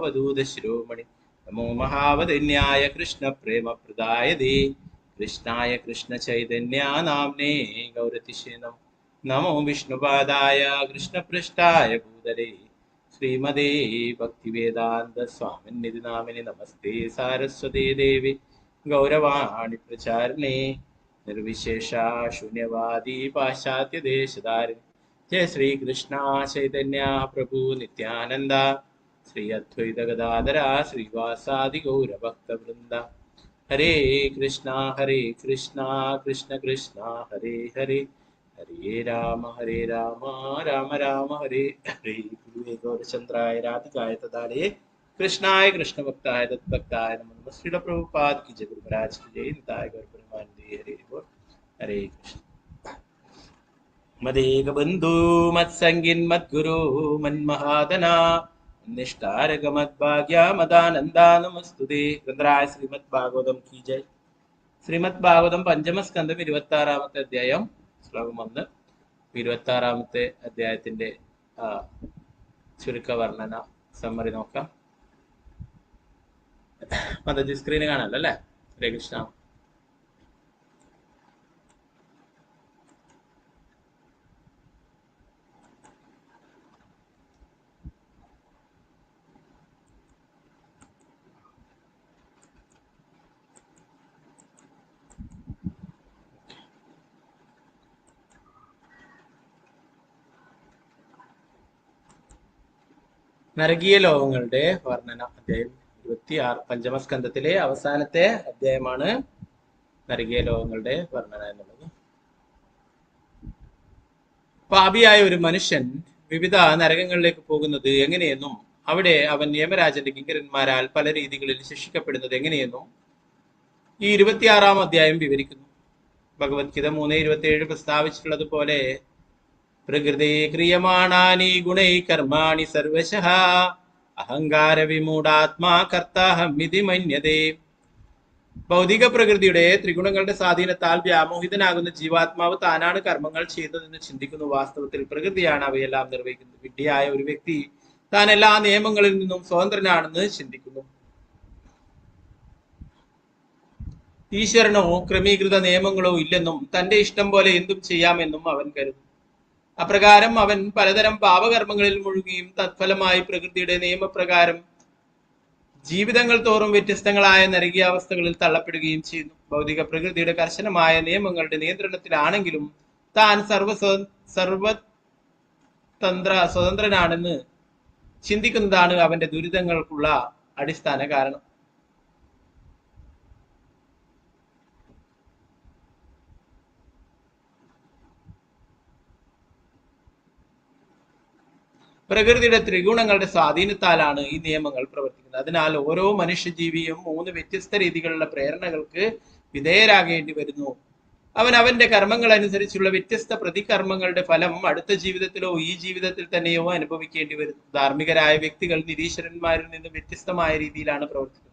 അവധൂത ശിരോമണി നമോ മഹാവദന്യായ കൃഷ്ണ പ്രേമ പ്രദായതേ കൃഷ്ണായ കൃഷ്ണ ചൈതന്യ നാംനേ ഗൗരതിശേ നമോ വിഷ്ണുപാദായ കൃഷ്ണപൃഷ്ഠായ ഭൂതലേ ശ്രീമതേ ഭക്തിവേദാന്ത സ്വാമിനിധി നാമിനി നമസ്തേ സാരസ്വതേ ദേവി ഗൗരവാണി പ്രചാരിണേ നിർവിശേഷ ശൂന്യവാദി പാശ്ചാത്യ ദേശധാരി ജയ ശ്രീകൃഷ്ണ ചൈതന്യ പ്രഭു നിത്യാനന്ദ ശ്രീ അദ്വൈത ഗദാധര ശ്രീവാസാദി ഗൗരഭക്തവൃന്ദ ഹരേ കൃഷ്ണ കൃഷ്ണ കൃഷ്ണ ഹരേ ഹരേ ഹരേ രാമ രാമ രാമ ഹരേ ഹരേ ഗുരുവേ ഗൗരചന്ദ്രായ രാധികായ തദാലേ कृष्णाय कृष्ण भक्ताय तत्भक्ताय नमः श्रील प्रभुपाद की जय गुरु महाराज की जय निताय गौर परमानंदे हरे बोल हरे कृष्ण मदेक बंधु मत संगिन मत गुरु मन महादना निष्ठारक मत भाग्य मदानंदा नमस्तुते ग्रंथराय श्रीमद् भागवतम की जय श्रीमद् भागवतम पंचम स्कंदം 26ാമത്തെ അധ്യായം ശ്ലോകം 1 26ാമത്തെ അധ്യായത്തിന്റെ ചുരുക്ക വർണ്ണന സമ്മറി നോക്കാം. മതജി സ്ക്രീന് കാണാമല്ലോ അല്ലേ? ഹരേ കൃഷ്ണ. നരകീയ ലോകങ്ങളുടെ വർണ്ണന അധ്യായം 26 പഞ്ചമസ്കന്ധത്തിലെ അവസാനത്തെ അധ്യായമാണ് നരകീയ ലോകങ്ങളുടെ വർണ്ണന എന്നുള്ളത്. പാപിയായ ഒരു മനുഷ്യൻ വിവിധ നരകങ്ങളിലേക്ക് പോകുന്നത് എങ്ങനെയെന്നും അവിടെ അവൻ യമരാജന്റെ കിങ്കരന്മാരാൽ പല രീതികളിൽ ശിക്ഷിക്കപ്പെടുന്നത് എങ്ങനെയെന്നും ഈ 26ാം അധ്യായം വിവരിക്കുന്നു. ഭഗവത്ഗീത 3:27 പ്രസ്താവിച്ചിട്ടുള്ളതുപോലെ പ്രകൃതി ക്രിയമാണാനി ഗുണൈ കർമാണി സർവശഃ അഹങ്കാര വിമൂഢാത്മാ കർത്താഹമിതി മന്യതേ. ഭൗതിക പ്രകൃതിയുടെ ത്രിഗുണങ്ങളുടെ സ്വാധീനത്താൽ വ്യാമോഹിതനാകുന്ന ജീവാത്മാവ് താനാണ് കർമ്മങ്ങൾ ചെയ്തതെന്ന് ചിന്തിക്കുന്നു. വാസ്തവത്തിൽ പ്രകൃതിയാണ് അവയെല്ലാം നിർവഹിക്കുന്നത്. വിഡ്ഢിയായ ഒരു വ്യക്തി താൻ എല്ലാ നിയമങ്ങളിൽ നിന്നും സ്വതന്ത്രനാണെന്ന് ചിന്തിക്കുന്നു. ഈശ്വരനോ ക്രമീകൃത നിയമങ്ങളോ ഇല്ലെന്നും തന്റെ ഇഷ്ടം പോലെ എന്തും ചെയ്യാമെന്നും അവൻ കരുതുന്നു. അപ്രകാരം അവൻ പലതരം പാപകർമ്മങ്ങളിൽ മുഴുകുകയും തത്ഫലമായി പ്രകൃതിയുടെ നിയമപ്രകാരം ജീവിതങ്ങൾ തോറും വ്യത്യസ്തങ്ങളായ നരകീയാവസ്ഥകളിൽ തള്ളപ്പെടുകയും ചെയ്യുന്നു. ഭൗതിക പ്രകൃതിയുടെ കർശനമായ നിയമങ്ങളുടെ നിയന്ത്രണത്തിലാണെങ്കിലും താൻ സ്വതന്ത്രനാണെന്ന് ചിന്തിക്കുന്നതാണ് അവന്റെ ദുരിതങ്ങൾക്കുള്ള അടിസ്ഥാന കാരണം. പ്രകൃതിയുടെ ത്രിഗുണങ്ങളുടെ സ്വാധീനത്താലാണ് ഈ നിയമങ്ങൾ പ്രവർത്തിക്കുന്നത്. അതിനാൽ ഓരോ മനുഷ്യജീവിയും 3 വ്യത്യസ്ത രീതികളിലുള്ള പ്രേരണകൾക്ക് വിധേയരാകേണ്ടി വരുന്നു. അവൻ അവന്റെ കർമ്മങ്ങൾ അനുസരിച്ചുള്ള വ്യത്യസ്ത പ്രതികർമ്മങ്ങളുടെ ഫലം അടുത്ത ജീവിതത്തിലോ ഈ ജീവിതത്തിൽ തന്നെയോ അനുഭവിക്കേണ്ടി വരുന്നു. ധാർമ്മികരായ വ്യക്തികൾ നിരീശ്വരന്മാരിൽ നിന്ന് വ്യത്യസ്തമായ രീതിയിലാണ് പ്രവർത്തിക്കുന്നത്.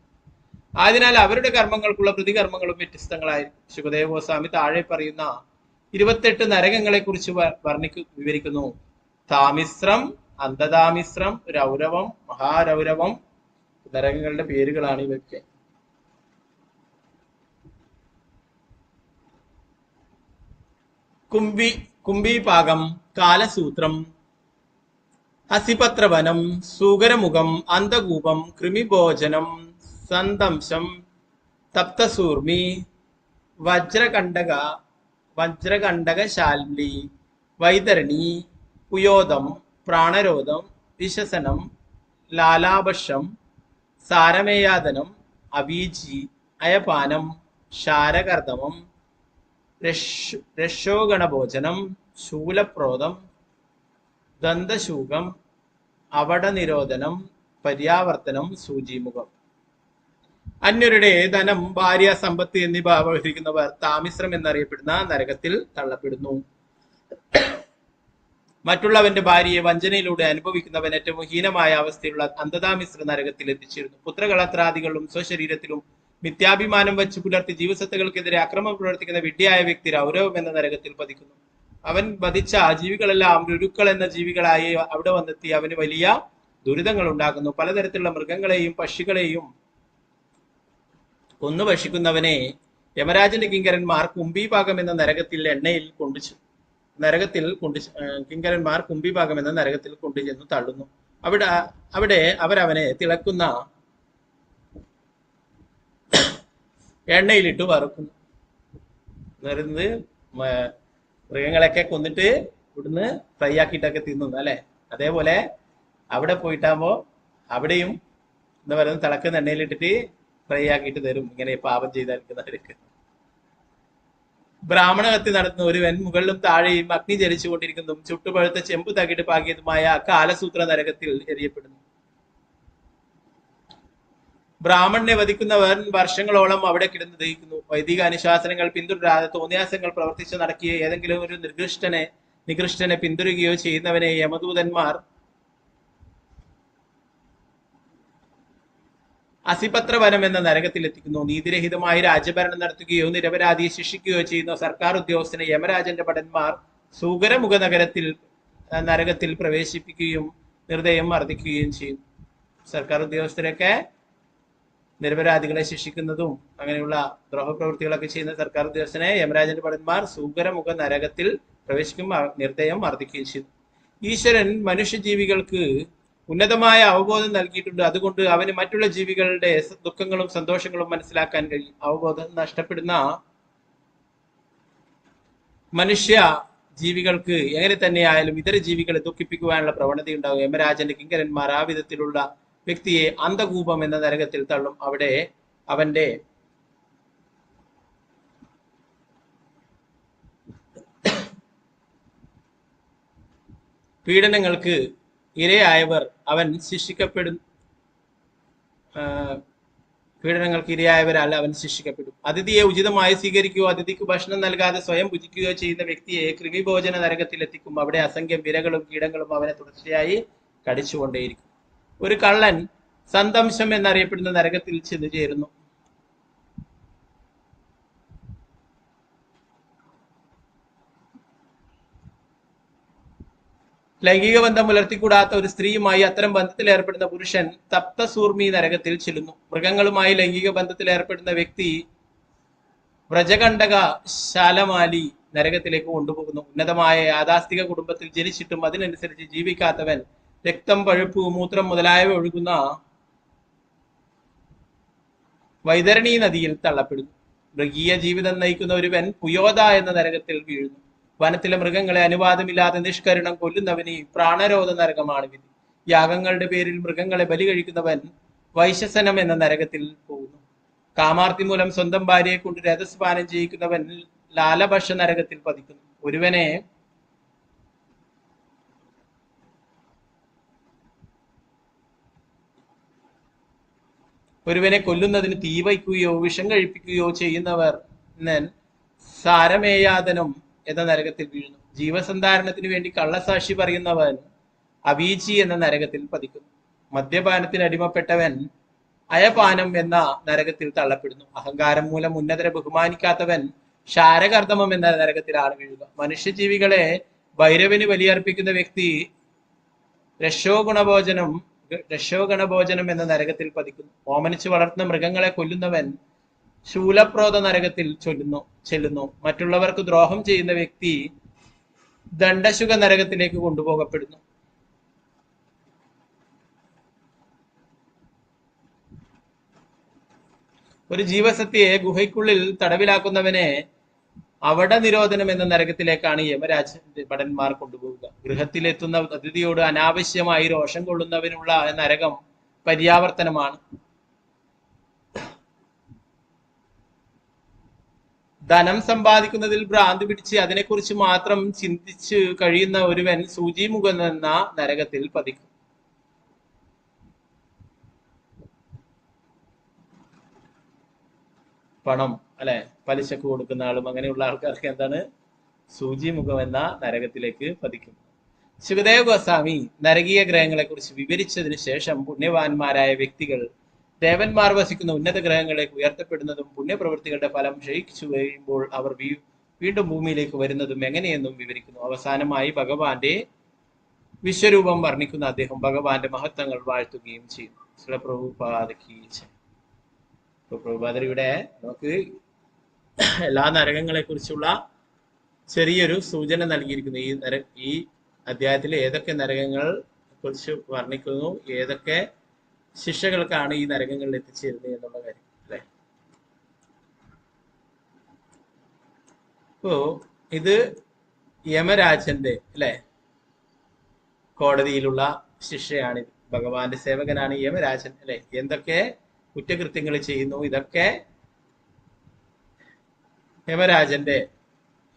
ആയതിനാൽ അവരുടെ കർമ്മങ്ങൾക്കുള്ള പ്രതികർമ്മങ്ങളും വ്യത്യസ്തങ്ങളായിരിക്കും. ശുകദേവ ഗോസ്വാമി താഴെ പറയുന്ന 28 നരകങ്ങളെ കുറിച്ച് വിവരിക്കുന്നു. താമിശ്രം, അന്ധതാമിശ്രം, രൗരവം, മഹാരൗരവം നരകങ്ങളുടെ പേരുകളാണ് ഇവയ്ക്ക്. കുംഭീപാകം, കാലസൂത്രം, അസിപത്രവനം, സൂകരമുഖം, അന്ധകൂപം, കൃമിഭോജനം, സന്തംശം, തപ്തസൂർമി, വജ്രകണ്ഡകശാലി, വൈതരണി, പുയോദം, പ്രാണരോധം, വിശസനം, ലാലാഭഷം, സാരമേയാദനം, അവീചി, അയപാനം, ശാരകർദമം, രക്ഷോഗണഭോജനം, ശൂലപ്രോതം, ദന്തശൂകം, അവടനിരോധനം, പര്യാവർത്തനം, സൂചിമുഖം. അന്യരുടെ ധനം, ഭാര്യ, സമ്പത്ത് എന്നിവ അപഹരിക്കുന്നവർ താമിശ്രം എന്നറിയപ്പെടുന്ന നരകത്തിൽ തള്ളപ്പെടുന്നു. മറ്റുള്ളവന്റെ ഭാര്യയെ വഞ്ചനയിലൂടെ അനുഭവിക്കുന്നവൻ ഏറ്റവും ഹീനമായ അവസ്ഥയിലുള്ള അന്ധതാമിശ്ര നരകത്തിൽ എത്തിച്ചേരുന്നു. പുത്രകളത്രാദികളും സ്വശരീരത്തിലും മിഥ്യാഭിമാനം വെച്ച് പുലർത്തി ജീവസത്തകൾക്കെതിരെ അക്രമം പ്രവർത്തിക്കുന്ന വിഡ്ഢിയായ വ്യക്തി രൗരവം എന്ന നരകത്തിൽ പതിക്കുന്നു. അവൻ വധിച്ച ജീവികളെല്ലാം രുരുക്കൾ എന്ന ജീവികളായി അവിടെ വന്നെത്തി അവന് വലിയ ദുരിതങ്ങൾ ഉണ്ടാക്കുന്നു. പലതരത്തിലുള്ള മൃഗങ്ങളെയും പക്ഷികളെയും കൊന്നു ഭക്ഷിക്കുന്നവനെ യമരാജന്റെ കിങ്കരന്മാർ കുംഭീഭാഗം എന്ന നരകത്തിൽ എണ്ണയിൽ കിങ്കരന്മാർ കുംഭീഭാഗം എന്ന നരകത്തിൽ കൊണ്ടുചെന്ന് തള്ളുന്നു. അവിടെ അവരവനെ തിളക്കുന്ന എണ്ണയിലിട്ട് വറുക്കുന്നു. എന്ന് പറയുന്നത് മൃഗങ്ങളൊക്കെ കൊന്നിട്ട് ഇവിടുന്ന് ഫ്രൈ ആക്കിയിട്ടൊക്കെ തിന്നുന്നു അല്ലെ. അതേപോലെ അവിടെ പോയിട്ടാകുമ്പോ അവിടെയും എന്താ പറയുന്നത് തിളക്കുന്ന എണ്ണയിലിട്ടിട്ട് ഫ്രൈ ആക്കിയിട്ട് തരും, ഇങ്ങനെ പാപം ചെയ്തായിരിക്കുന്നവർക്ക്. ബ്രാഹ്മണ ഹത്യ നടത്തുന്ന ഒരുവൻ മുകളിലും താഴെയും അഗ്നി ജലിച്ചുകൊണ്ടിരിക്കുന്നതും ചുട്ടുപഴുത്ത ചെമ്പ് തകിട്ട് പാകിയതുമായ കാലസൂത്ര നരകത്തിൽ എറിയപ്പെടുന്നു. ബ്രാഹ്മണനെ വധിക്കുന്നവൻ വർഷങ്ങളോളം അവിടെ കിടന്ന് ദഹിക്കുന്നു. വൈദിക അനുശാസനങ്ങൾ പിന്തുടരാതെ തോന്നിയാസങ്ങൾ പ്രവർത്തിച്ചു നടക്കുകയോ ഏതെങ്കിലും ഒരു നികൃഷ്ടനെ പിന്തുടരുകയോ ചെയ്യുന്നവനെ യമദൂതന്മാർ അസിപത്രവനം എന്ന നരകത്തിൽ എത്തിക്കുന്നു. നീതിരഹിതമായി രാജ്യഭരണം നടത്തുകയോ നിരപരാധിയെ ശിക്ഷിക്കുകയോ ചെയ്യുന്ന സർക്കാർ ഉദ്യോഗസ്ഥനെ യമരാജന്റെ ഭടന്മാർ സൂകരമുഖ നരകത്തിൽ പ്രവേശിപ്പിക്കുകയും നിർദ്ദയം മർദ്ദിക്കുകയും ചെയ്യും. സർക്കാർ ഉദ്യോഗസ്ഥരൊക്കെ നിരപരാധികളെ ശിക്ഷിക്കുന്നതും അങ്ങനെയുള്ള ദ്രോഹപ്രവൃത്തികളൊക്കെ ചെയ്യുന്ന സർക്കാർ ഉദ്യോഗസ്ഥനെ യമരാജന്റെ ഭടന്മാർ സൂകരമുഖ നരകത്തിൽ പ്രവേശിക്കും, നിർദ്ദയം മർദ്ദിക്കുകയും ചെയ്തു. ഈശ്വരൻ മനുഷ്യജീവികൾക്ക് ഉന്നതമായ അവബോധം നൽകിയിട്ടുണ്ട്. അതുകൊണ്ട് അവന് മറ്റുള്ള ജീവികളുടെ ദുഃഖങ്ങളും സന്തോഷങ്ങളും മനസ്സിലാക്കാൻ കഴിയും. അവബോധം നഷ്ടപ്പെടുന്ന മനുഷ്യ ജീവികൾക്ക് എങ്ങനെ തന്നെയായാലും ഇതര ജീവികളെ ദുഃഖിപ്പിക്കുവാനുള്ള പ്രവണതയുണ്ടാകും. യമരാജന്റെ കിങ്കരന്മാർ ആ വിധത്തിലുള്ള വ്യക്തിയെ അന്ധകൂപം എന്ന നരകത്തിൽ തള്ളും. അവിടെ അവന്റെ പീഡനങ്ങൾക്ക് ഇരയായവർ അവൻ ശിക്ഷിക്കപ്പെടും. അതിഥിയെ ഉചിതമായി സ്വീകരിക്കുകയോ അതിഥിക്ക് ഭക്ഷണം നൽകാതെ സ്വയം ഭുജിക്കുകയോ ചെയ്യുന്ന വ്യക്തിയെ കൃമിഭോജന നരകത്തിൽ എത്തിക്കും. അവിടെ അസംഖ്യം വിരകളും കീടങ്ങളും അവനെ തുടർച്ചയായി കടിച്ചുകൊണ്ടേയിരിക്കും. ഒരു കള്ളൻ സന്തംശം എന്നറിയപ്പെടുന്ന നരകത്തിൽ ചെന്നു ചേരുന്നു. ലൈംഗിക ബന്ധം പുലർത്തിക്കൂടാത്ത ഒരു സ്ത്രീയുമായി അത്തരം ബന്ധത്തിൽ ഏർപ്പെടുന്ന പുരുഷൻ തപ്തസൂർമി നരകത്തിൽ ചെല്ലുന്നു. മൃഗങ്ങളുമായി ലൈംഗിക ബന്ധത്തിൽ ഏർപ്പെടുന്ന വ്യക്തി വ്രജകണ്ഠക ശാലമാലി നരകത്തിലേക്ക് കൊണ്ടുപോകുന്നു. ഉന്നതമായ യാഥാസ്ഥിക കുടുംബത്തിൽ ജനിച്ചിട്ടും അതിനനുസരിച്ച് ജീവിക്കാത്തവൻ രക്തം, പഴുപ്പ്, മൂത്രം മുതലായവ ഒഴുകുന്ന വൈതരണി നദിയിൽ തള്ളപ്പെടുന്നു. മൃഗീയ ജീവിതം നയിക്കുന്ന ഒരുവൻ പുയോദ എന്ന നരകത്തിൽ വീഴുന്നു. വനത്തിലെ മൃഗങ്ങളെ അനുവാദമില്ലാതെ നിഷ്കരുണം കൊല്ലുന്നവന് പ്രാണരോധ നരകമാണ് വിധി. യാഗങ്ങളുടെ പേരിൽ മൃഗങ്ങളെ ബലി കഴിക്കുന്നവൻ വൈശസനം എന്ന നരകത്തിൽ പോകുന്നു. കാമാർത്തി മൂലം സ്വന്തം ഭാര്യയെ കൊണ്ട് രഥസ്പാനം ചെയ്യിക്കുന്നവൻ ലാലഭക്ഷ നരകത്തിൽ പതിക്കുന്നു. ഒരുവനെ കൊല്ലുന്നതിന് തീ വയ്ക്കുകയോ വിഷം കഴിപ്പിക്കുകയോ ചെയ്യുന്നവർ സാരമേയാതനം എന്ന നരകത്തിൽ വീഴുന്നു. ജീവസന്ധാരണത്തിന് വേണ്ടി കള്ളസാക്ഷി പറയുന്നവൻ അവീചി എന്ന നരകത്തിൽ പതിക്കുന്നു. മദ്യപാനത്തിന് അടിമപ്പെട്ടവൻ അയപാനം എന്ന നരകത്തിൽ തള്ളപ്പെടുന്നു. അഹങ്കാരം മൂലം ഉന്നതരെ ബഹുമാനിക്കാത്തവൻ ക്ഷാരകർദമം എന്ന നരകത്തിലാണ് വീഴുക. മനുഷ്യജീവികളെ ഭൈരവന് ബലിയർപ്പിക്കുന്ന വ്യക്തി രക്ഷോഗണഭോജനം എന്ന നരകത്തിൽ പതിക്കുന്നു. ഓമനിച്ച് വളർത്തുന്ന മൃഗങ്ങളെ കൊല്ലുന്നവൻ ശൂലപ്രോത നരകത്തിൽ ചെല്ലുന്നു. മറ്റുള്ളവർക്ക് ദ്രോഹം ചെയ്യുന്ന വ്യക്തി ദണ്ഡശുക നരകത്തിലേക്ക് കൊണ്ടുപോകപ്പെടുന്നു. ഒരു ജീവസത്യയെ ഗുഹയ്ക്കുള്ളിൽ തടവിലാക്കുന്നവനെ അവട നിരോധനം എന്ന നരകത്തിലേക്കാണ് യമരാജന്റെ ഭടന്മാർ കൊണ്ടുപോവുക. ഗൃഹത്തിലെത്തുന്ന അതിഥിയോട് അനാവശ്യമായി രോഷം കൊള്ളുന്നവനുള്ള നരകം പര്യാവർത്തനമാണ്. ധനം സമ്പാദിക്കുന്നതിൽ ഭ്രാന്തി പിടിച്ച് അതിനെക്കുറിച്ച് മാത്രം ചിന്തിച്ച് കഴിയുന്ന ഒരുവൻ സൂചിമുഖം എന്ന നരകത്തിൽ പതിക്കും. പണം അല്ലെ പലിശക്ക് കൊടുക്കുന്ന ആളും അങ്ങനെയുള്ള ആൾക്കാർക്ക് എന്താണ് സൂചിമുഖം എന്ന നരകത്തിലേക്ക് പതിക്കും. ശുകദേവ് ഗോസ്വാമി നരകീയ ഗ്രഹങ്ങളെ കുറിച്ച് വിവരിച്ചതിന് ശേഷം പുണ്യവാന്മാരായ വ്യക്തികൾ ദേവന്മാർ വസിക്കുന്ന ഉന്നത ഗ്രഹങ്ങളിലേക്ക് ഉയർത്തപ്പെടുന്നതും പുണ്യപ്രവൃത്തികളുടെ ഫലം ക്ഷയിച്ചു കഴിയുമ്പോൾ അവർ വീണ്ടും ഭൂമിയിലേക്ക് വരുന്നതും എങ്ങനെയെന്നും വിവരിക്കുന്നു. അവസാനമായി ഭഗവാന്റെ വിശ്വരൂപം വർണ്ണിക്കുന്ന അദ്ദേഹം ഭഗവാന്റെ മഹത്വങ്ങൾ വാഴ്ത്തുകയും ചെയ്യുന്നു. ശ്രീ പ്രഭുപാദയ്ക്ക് പ്രഭുപാദർ ഇവിടെ നമുക്ക് എല്ലാ നരകങ്ങളെ കുറിച്ചുള്ള ചെറിയൊരു സൂചന നൽകിയിരിക്കുന്നു. ഈ അധ്യായത്തിൽ ഏതൊക്കെ നരകങ്ങൾ കുറിച്ച് വർണ്ണിക്കുന്നു, ഏതൊക്കെ ശിക്ഷകൾക്കാണ് ഈ നരകങ്ങളിൽ എത്തിച്ചേരുന്നത് എന്നുള്ള കാര്യം അല്ലെ. അപ്പോ ഇത് യമരാജന്റെ അല്ലെ കോടതിയിലുള്ള ശിക്ഷയാണ്. ഭഗവാന്റെ സേവകനാണ് യമരാജൻ അല്ലെ. എന്തൊക്കെ കുറ്റകൃത്യങ്ങൾ ചെയ്യുന്നു ഇതൊക്കെ യമരാജന്റെ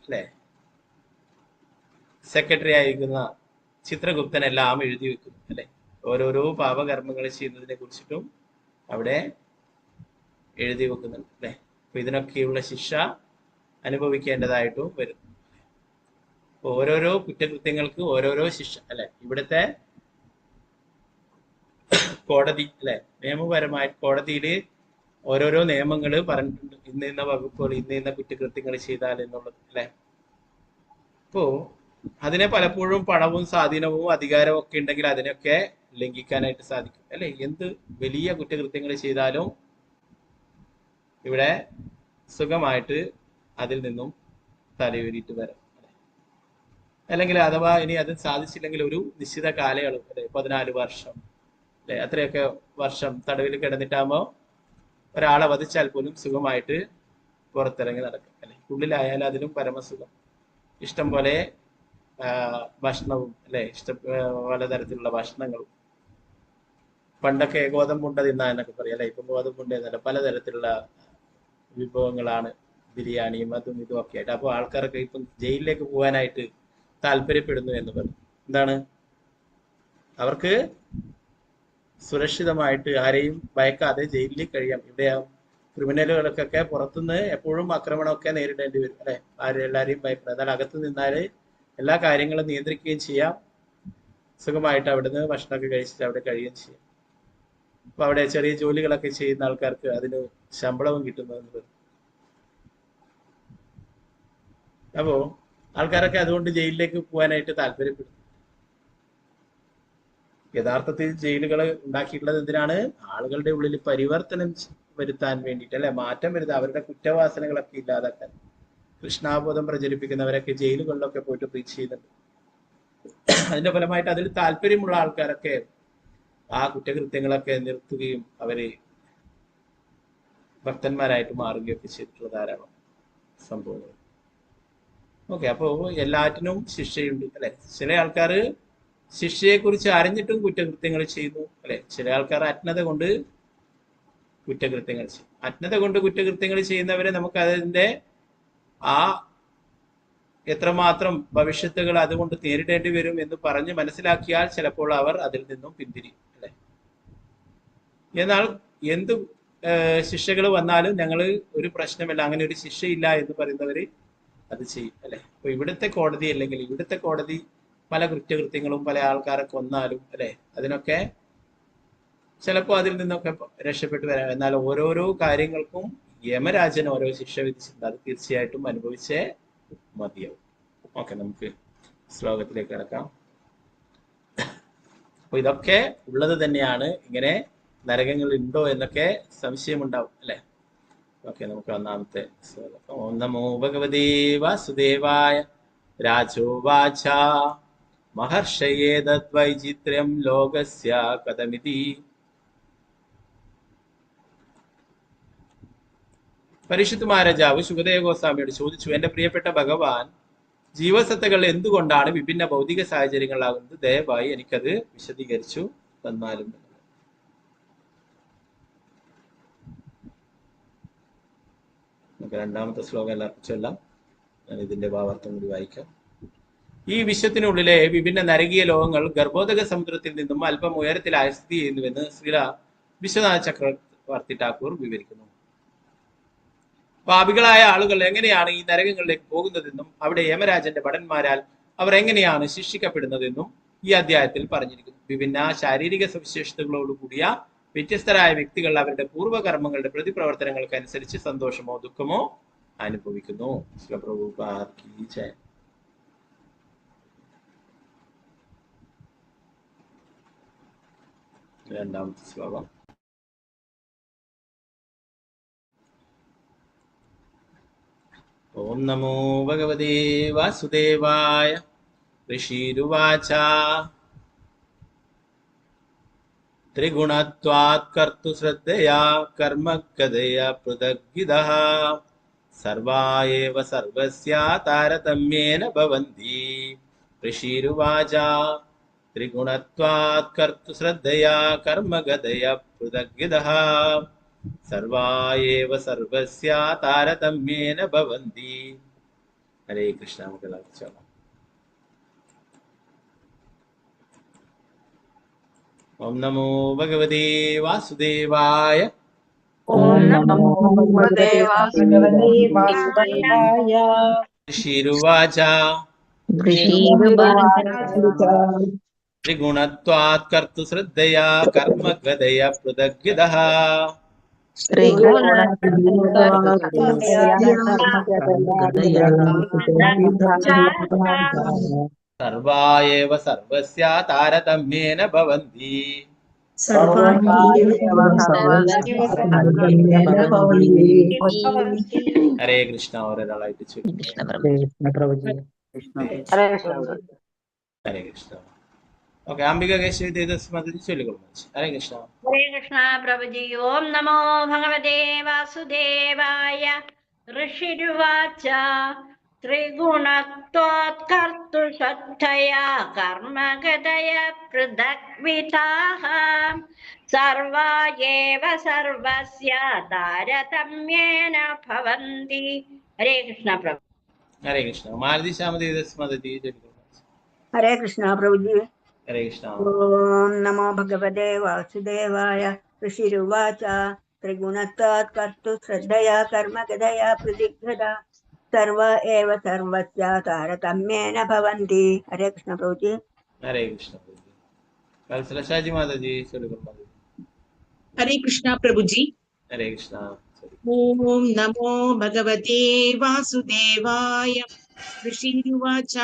അല്ലെ സെക്രട്ടറി ആയിരിക്കുന്ന ചിത്രഗുപ്തൻ എല്ലാം എഴുതി വെക്കുന്നു അല്ലെ. ഓരോരോ പാപകർമ്മങ്ങൾ ചെയ്യുന്നതിനെ കുറിച്ചിട്ടും അവിടെ എഴുതി വെക്കുന്നുണ്ട് അല്ലെ. അപ്പൊ ഇതിനൊക്കെയുള്ള ശിക്ഷ അനുഭവിക്കേണ്ടതായിട്ടും വരും. ഓരോരോ കുറ്റകൃത്യങ്ങൾക്ക് ഓരോരോ ശിക്ഷ അല്ലെ. ഇവിടുത്തെ കോടതി അല്ലെ, നിയമപരമായി കോടതിയിൽ ഓരോരോ നിയമങ്ങൾ പറഞ്ഞിട്ടുണ്ട്. ഇന്ന വകുപ്പുകൾ, ഇന്ന കുറ്റകൃത്യങ്ങൾ ചെയ്താൽ എന്നുള്ളത് അല്ലെ. അപ്പോ അതിനെ പലപ്പോഴും പണവും സ്വാധീനവും അധികാരവും ഒക്കെ ഉണ്ടെങ്കിൽ അതിനൊക്കെ ലംഘിക്കാനായിട്ട് സാധിക്കും അല്ലെ. എന്ത് വലിയ കുറ്റകൃത്യങ്ങൾ ചെയ്താലും ഇവിടെ സുഖമായിട്ട് അതിൽ നിന്നും തലയൂരിയിട്ട് വരാം. അല്ലെങ്കിൽ അഥവാ ഇനി അത് സാധിച്ചില്ലെങ്കിൽ ഒരു നിശ്ചിത കാലയളവ് അല്ലെ, 14 വർഷം അല്ലെ, അത്രയൊക്കെ വർഷം തടവിൽ കിടന്നിട്ടാകുമ്പോൾ ഒരാളെ വധിച്ചാൽ പോലും സുഖമായിട്ട് പുറത്തിറങ്ങി നടക്കും അല്ലെ. ഉള്ളിലായാലും അതിലും പരമസുഖം. ഇഷ്ടം പോലെ ഭക്ഷണവും അല്ലെ, പലതരത്തിലുള്ള ഭക്ഷണങ്ങളും. പണ്ടൊക്കെ ഗോതമ്പുണ്ട തിന്നാന്നൊക്കെ പറയാം അല്ലെ, ഇപ്പം ഗോതമ്പുണ്ട എന്നല്ല, പലതരത്തിലുള്ള വിഭവങ്ങളാണ്, ബിരിയാണിയും അതും ഇതും ഒക്കെ ആയിട്ട്. അപ്പോൾ ആൾക്കാരൊക്കെ ഇപ്പം ജയിലിലേക്ക് പോകാനായിട്ട് താല്പര്യപ്പെടുന്നു എന്ന് പറയും. എന്താണ്, അവർക്ക് സുരക്ഷിതമായിട്ട് ആരെയും ഭയക്കാതെ ജയിലിൽ കഴിയാം. ഇവിടെ ക്രിമിനലുകൾക്കൊക്കെ പുറത്തുനിന്ന് എപ്പോഴും ആക്രമണമൊക്കെ നേരിടേണ്ടി വരും അല്ലെ. എല്ലാരെയും ഭയപ്പെടും. എന്നാൽ അകത്ത് നിന്നാൽ എല്ലാ കാര്യങ്ങളും നിയന്ത്രിക്കുകയും ചെയ്യാം, സുഖമായിട്ട് അവിടുന്ന് ഭക്ഷണമൊക്കെ കഴിച്ചിട്ട് അവിടെ കഴിയുകയും ചെയ്യാം. അപ്പൊ അവിടെ ചെറിയ ജോലികളൊക്കെ ചെയ്യുന്ന ആൾക്കാർക്ക് അതിന് ശമ്പളവും കിട്ടുന്നതെന്ന് പറയും. അപ്പോ ആൾക്കാരൊക്കെ അതുകൊണ്ട് ജയിലിലേക്ക് പോകാനായിട്ട് താല്പര്യപ്പെടും. യഥാർത്ഥത്തിൽ ജയിലുകൾ ഉണ്ടാക്കിയിട്ടുള്ളത് എന്തിനാണ്? ആളുകളുടെ ഉള്ളിൽ പരിവർത്തനം വരുത്താൻ വേണ്ടിയിട്ട് അല്ലെ, മാറ്റം വരുത്താൻ, അവരുടെ കുറ്റവാസനകളൊക്കെ ഇല്ലാതാക്കാൻ. കൃഷ്ണാബോധം പ്രചരിപ്പിക്കുന്നവരൊക്കെ ജയിലുകളിലൊക്കെ പോയിട്ട് പ്രീച്ച് ചെയ്യുന്നുണ്ട്. അതിന്റെ ഫലമായിട്ട് അതിൽ താല്പര്യമുള്ള ആൾക്കാരൊക്കെ ആ കുറ്റകൃത്യങ്ങളൊക്കെ നിർത്തുകയും അവര് ഭക്തന്മാരായിട്ട് മാറുകയൊക്കെ ചെയ്തിട്ടുള്ള ധാരാളം സംഭവങ്ങൾ. ഓക്കെ, അപ്പോ എല്ലാറ്റിനും ശിക്ഷയുണ്ട് അല്ലെ. ചില ആൾക്കാർ ശിക്ഷയെ കുറിച്ച് അറിഞ്ഞിട്ടും കുറ്റകൃത്യങ്ങൾ ചെയ്യുന്നു അല്ലെ. ചില ആൾക്കാർ അജ്ഞത കൊണ്ട് കുറ്റകൃത്യങ്ങൾ ചെയ്യും. അജ്ഞത കൊണ്ട് കുറ്റകൃത്യങ്ങൾ ചെയ്യുന്നവരെ നമുക്ക് അതിന്റെ ആ എത്രമാത്രം ഭവിഷ്യത്തുകൾ അതുകൊണ്ട് നേരിടേണ്ടി വരും എന്ന് പറഞ്ഞ് മനസ്സിലാക്കിയാൽ ചിലപ്പോൾ അവർ അതിൽ നിന്നും പിന്തിരിയും അല്ലെ. എന്നാൽ എന്ത് ശിക്ഷകൾ വന്നാലും ഞങ്ങൾ ഒരു പ്രശ്നമില്ല, അങ്ങനെ ഒരു ശിക്ഷയില്ല എന്ന് പറയുന്നവര് അത് ചെയ്യും അല്ലെ. അപ്പൊ ഇവിടുത്തെ കോടതി അല്ലെങ്കിൽ ഇവിടുത്തെ കോടതി പല കുറ്റകൃത്യങ്ങളും പല ആൾക്കാരെ കൊന്നാലും അല്ലെ, അതിനൊക്കെ ചിലപ്പോൾ അതിൽ നിന്നൊക്കെ രക്ഷപ്പെട്ടു വരാം. എന്നാൽ ഓരോരോ കാര്യങ്ങൾക്കും യമരാജൻ ഓരോ ശിക്ഷ വിധിച്ചിട്ടുണ്ട്. അത് തീർച്ചയായിട്ടും അനുഭവിച്ചേ മതിയാവും. ഓക്കെ, നമുക്ക് ശ്ലോകത്തിലേക്ക് കിടക്കാം. അപ്പൊ ഇതൊക്കെ ഉള്ളത് തന്നെയാണ്. ഇങ്ങനെ നരകങ്ങൾ ഉണ്ടോ എന്നൊക്കെ സംശയമുണ്ടാവും അല്ലെ. ഓക്കെ, നമുക്ക് ഒന്നാമത്തെ ശ്ലോകം. ഓം നമോ ഭഗവതേ വാസുദേവായ. രാജോവാച മഹർഷയേ തദ്വൈചിത്ര്യം ലോകസ്യ കഥമിതി. പരിശുദ്ധ മഹാരാജാവ് ശുകദേവ ഗോസ്വാമിയോട് ചോദിച്ചു, എന്റെ പ്രിയപ്പെട്ട ഭഗവാൻ, ജീവസത്തകൾ എന്തുകൊണ്ടാണ് വിഭിന്ന ഭൗതിക സാഹചര്യങ്ങളാകുന്നത്? ദയവായി എനിക്കത് വിശദീകരിച്ചു തന്നാലും. നമുക്ക് രണ്ടാമത്തെ ശ്ലോകം എല്ലാവർക്കും ചൊല്ലാം. ഞാൻ ഇതിന്റെ ഭാവാർത്ഥം കൂടി വായിക്കാം. ഈ വിശ്വത്തിനുള്ളിലെ വിഭിന്ന നരകീയ ലോകങ്ങൾ ഗർഭോദക സമുദ്രത്തിൽ നിന്നും അല്പം ഉയരത്തിലായി സ്ഥിതി ചെയ്യുന്നുവെന്ന് ശ്രീല വിശ്വനാഥ ചക്രവർത്തി ഠാക്കൂർ വിവരിക്കുന്നു. പാപികളായ ആളുകൾ എങ്ങനെയാണ് ഈ നരകങ്ങളിലേക്ക് പോകുന്നതെന്നും അവിടെ യമരാജന്റെ ഭടന്മാരാൽ അവർ എങ്ങനെയാണ് ശിക്ഷിക്കപ്പെടുന്നതെന്നും ഈ അധ്യായത്തിൽ പറഞ്ഞിരിക്കുന്നു. വിഭിന്ന ശാരീരിക സവിശേഷതകളോടുകൂടിയ വ്യത്യസ്തരായ വ്യക്തികൾ അവരുടെ പൂർവ്വകർമ്മങ്ങളുടെ പ്രതിപ്രവർത്തനങ്ങൾക്ക് അനുസരിച്ച് സന്തോഷമോ ദുഃഖമോ അനുഭവിക്കുന്നു. രണ്ടാമത്തെ ശ്ലോകം. ഓം നമോ ഭഗവതേ വാസുദേവായ. ഋഷിരുവാച ത്രിഗുണത്വാത് കർത്തുശ്രദ്ധയാ കർമ്മഗതയാ പൃഥഗ്വിദഃ സർവാ ഏവ സർവസ്യ താരതമ്യേന ഭവന്തി. ഋഷിരുവാച ത്രിഗുണത്വാത് കർത്തുശ്രദ്ധയാ കർമ്മഗതയാ പൃഥഗ്വിദഃ സർവാ ഏവ സർവസ്യ താരതമ്യേന ഭവന്തി. ഹരേ കൃഷ്ണ. മംഗളാചരണം. ഓം നമോ ഭഗവതേ വാസുദേവായ. ഓം നമോ ഭഗവതേ വാസുദേവായ. ഋഷിരുവാച ത്രിഗുണത്വാത് കർത്തുശ്രദ്ധയാ കർമ്മഗതയാ പൃഥഗ്വിദഃ സർവാ ഏവ സർവസ്യ താരതമ്യേന ഭവന്തി. ഹരേ കൃഷ്ണ. ഒരാളായിട്ട് ഹരേ കൃഷ്ണ. ഓക്കെ, അംബിക കേശവ ദേവസ്മതി ചൊല്ലിക്കൊള്ളു. ഹരേ കൃഷ്ണ. ഹരേ കൃഷ്ണ പ്രഭുജി. ഓം നമോ ഭഗവതേ വാസുദേവായ. ഋഷിരുവാച ത്രിഗുണത്വാത് കർത്തുശ്രദ്ധയാ കർമ്മഗതയ പൃഥഗ്വിധാഃ സർവാ ഏവ സർവസ്യ താരതമ്യേന ഭവന്തി. ഹരേ കൃഷ്ണ പ്രഭു. ഹരേ കൃഷ്ണ. മാലതി ശ്യാമതി ദേവസ്മതി ചൊല്ലിക്കൊള്ളു. ഹരേ കൃഷ്ണ പ്രഭുജി. ഹരേ കൃഷ്ണ. ഓം നമോ ഭഗവതേ വാസുദേവായ. ഋഷിരുവാച ത്രിഗുണത്വാത് കർത്തുശ്രദ്ധയാ കർമ്മഗതയാ പൃഥഗ്വിദഃ സർവാ ഏവ സർവസ്യ താരതമ്യേന ഭവന്തി. ഹരേ കൃഷ്ണ പ്രഭുജി. ഹരേ കൃഷ്ണ. കൽസലശാജി മാതാജി ചൊല്ലിക്കൊള്ളു. ഹരേ കൃഷ്ണ പ്രഭുജി. ഹരേ കൃഷ്ണ. ഓം നമോ ഭഗവതേ വാസുദേവായ. ഋഷിരുവാച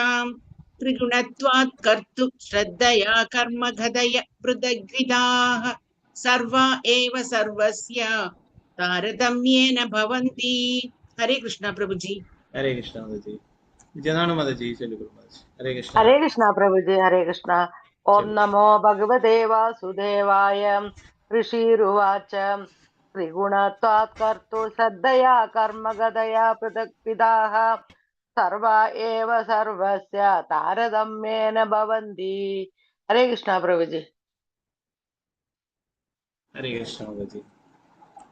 ത്രിഗുണത്വാത് കർതു ശ്രദ്ധയാ കർമ്മഗതയ പൃഥഗ്വിദാഃ സർവാ ഏവ സർവസ്യ താരതമ്യേന ഭവന്തി. ഹരേ കൃഷ്ണ പ്രഭുജി. ഹരേ കൃഷ്ണ മാതാജി. വിജയനാണ് മാതാജി ചൊല്ലിക്കൊള്ളു. ഹരേ കൃഷ്ണ. ഹരേ കൃഷ്ണ പ്രഭുജി. ഹരേ കൃഷ്ണ. ഓം നമോ ഭഗവതേ വാസുദേവായ. ഋഷിരുവാച ത്രിഗുണത്വാത് കർതു ശ്രദ്ധയാ കർമ്മഗതയാ പൃഥഗ്വിദാഃ സർവാ ഏവ സർവസ്യ താരതമ്യേന ഭവന്തി. ഹരേ കൃഷ്ണ പ്രഭുജി. ഹരേ കൃഷ്ണ മാതാജി.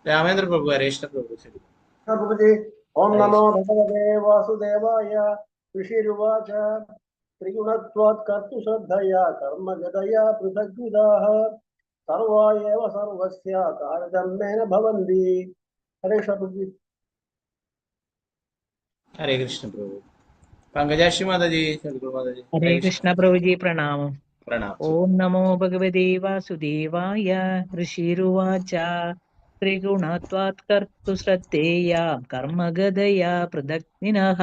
രാമേന്ദ്ര പ്രഭു. ഹരേ കൃഷ്ണ പ്രഭു ചൊല്ലിക്കൊള്ളു. പ്രഭുജി. ഓം നമോ ഭഗവതേ വാസുദേവായ. ഋഷിരുവാച ത്രിഗുണത്വാത് കർത്തുശ്രദ്ധയാ കർമ്മഗതയാ പൃഥഗ്വിദാഃ സർവാ ഏവ സർവസ്യ താരതമ്യേന ഭവന്തി. ഹരേ കൃഷ്ണ പ്രഭുജി. ഹരേ കൃഷ്ണ പ്രഭു. പങ്കജാക്ഷി മാതാജി ചൊല്ലിക്കൊള്ളു. മാതാജി. ഹരേ കൃഷ്ണ പ്രഭുജി. പ്രണാമം. പ്രണാമം. ഓം നമോ ഭഗവതേ വാസുദേവായ. ഋഷിരുവാച ത്രിഗുണത്വാത് കർത്തുശ്രദ്ധേയാ കർമ്മഗതയാ പൃഥഗ്വിദഃ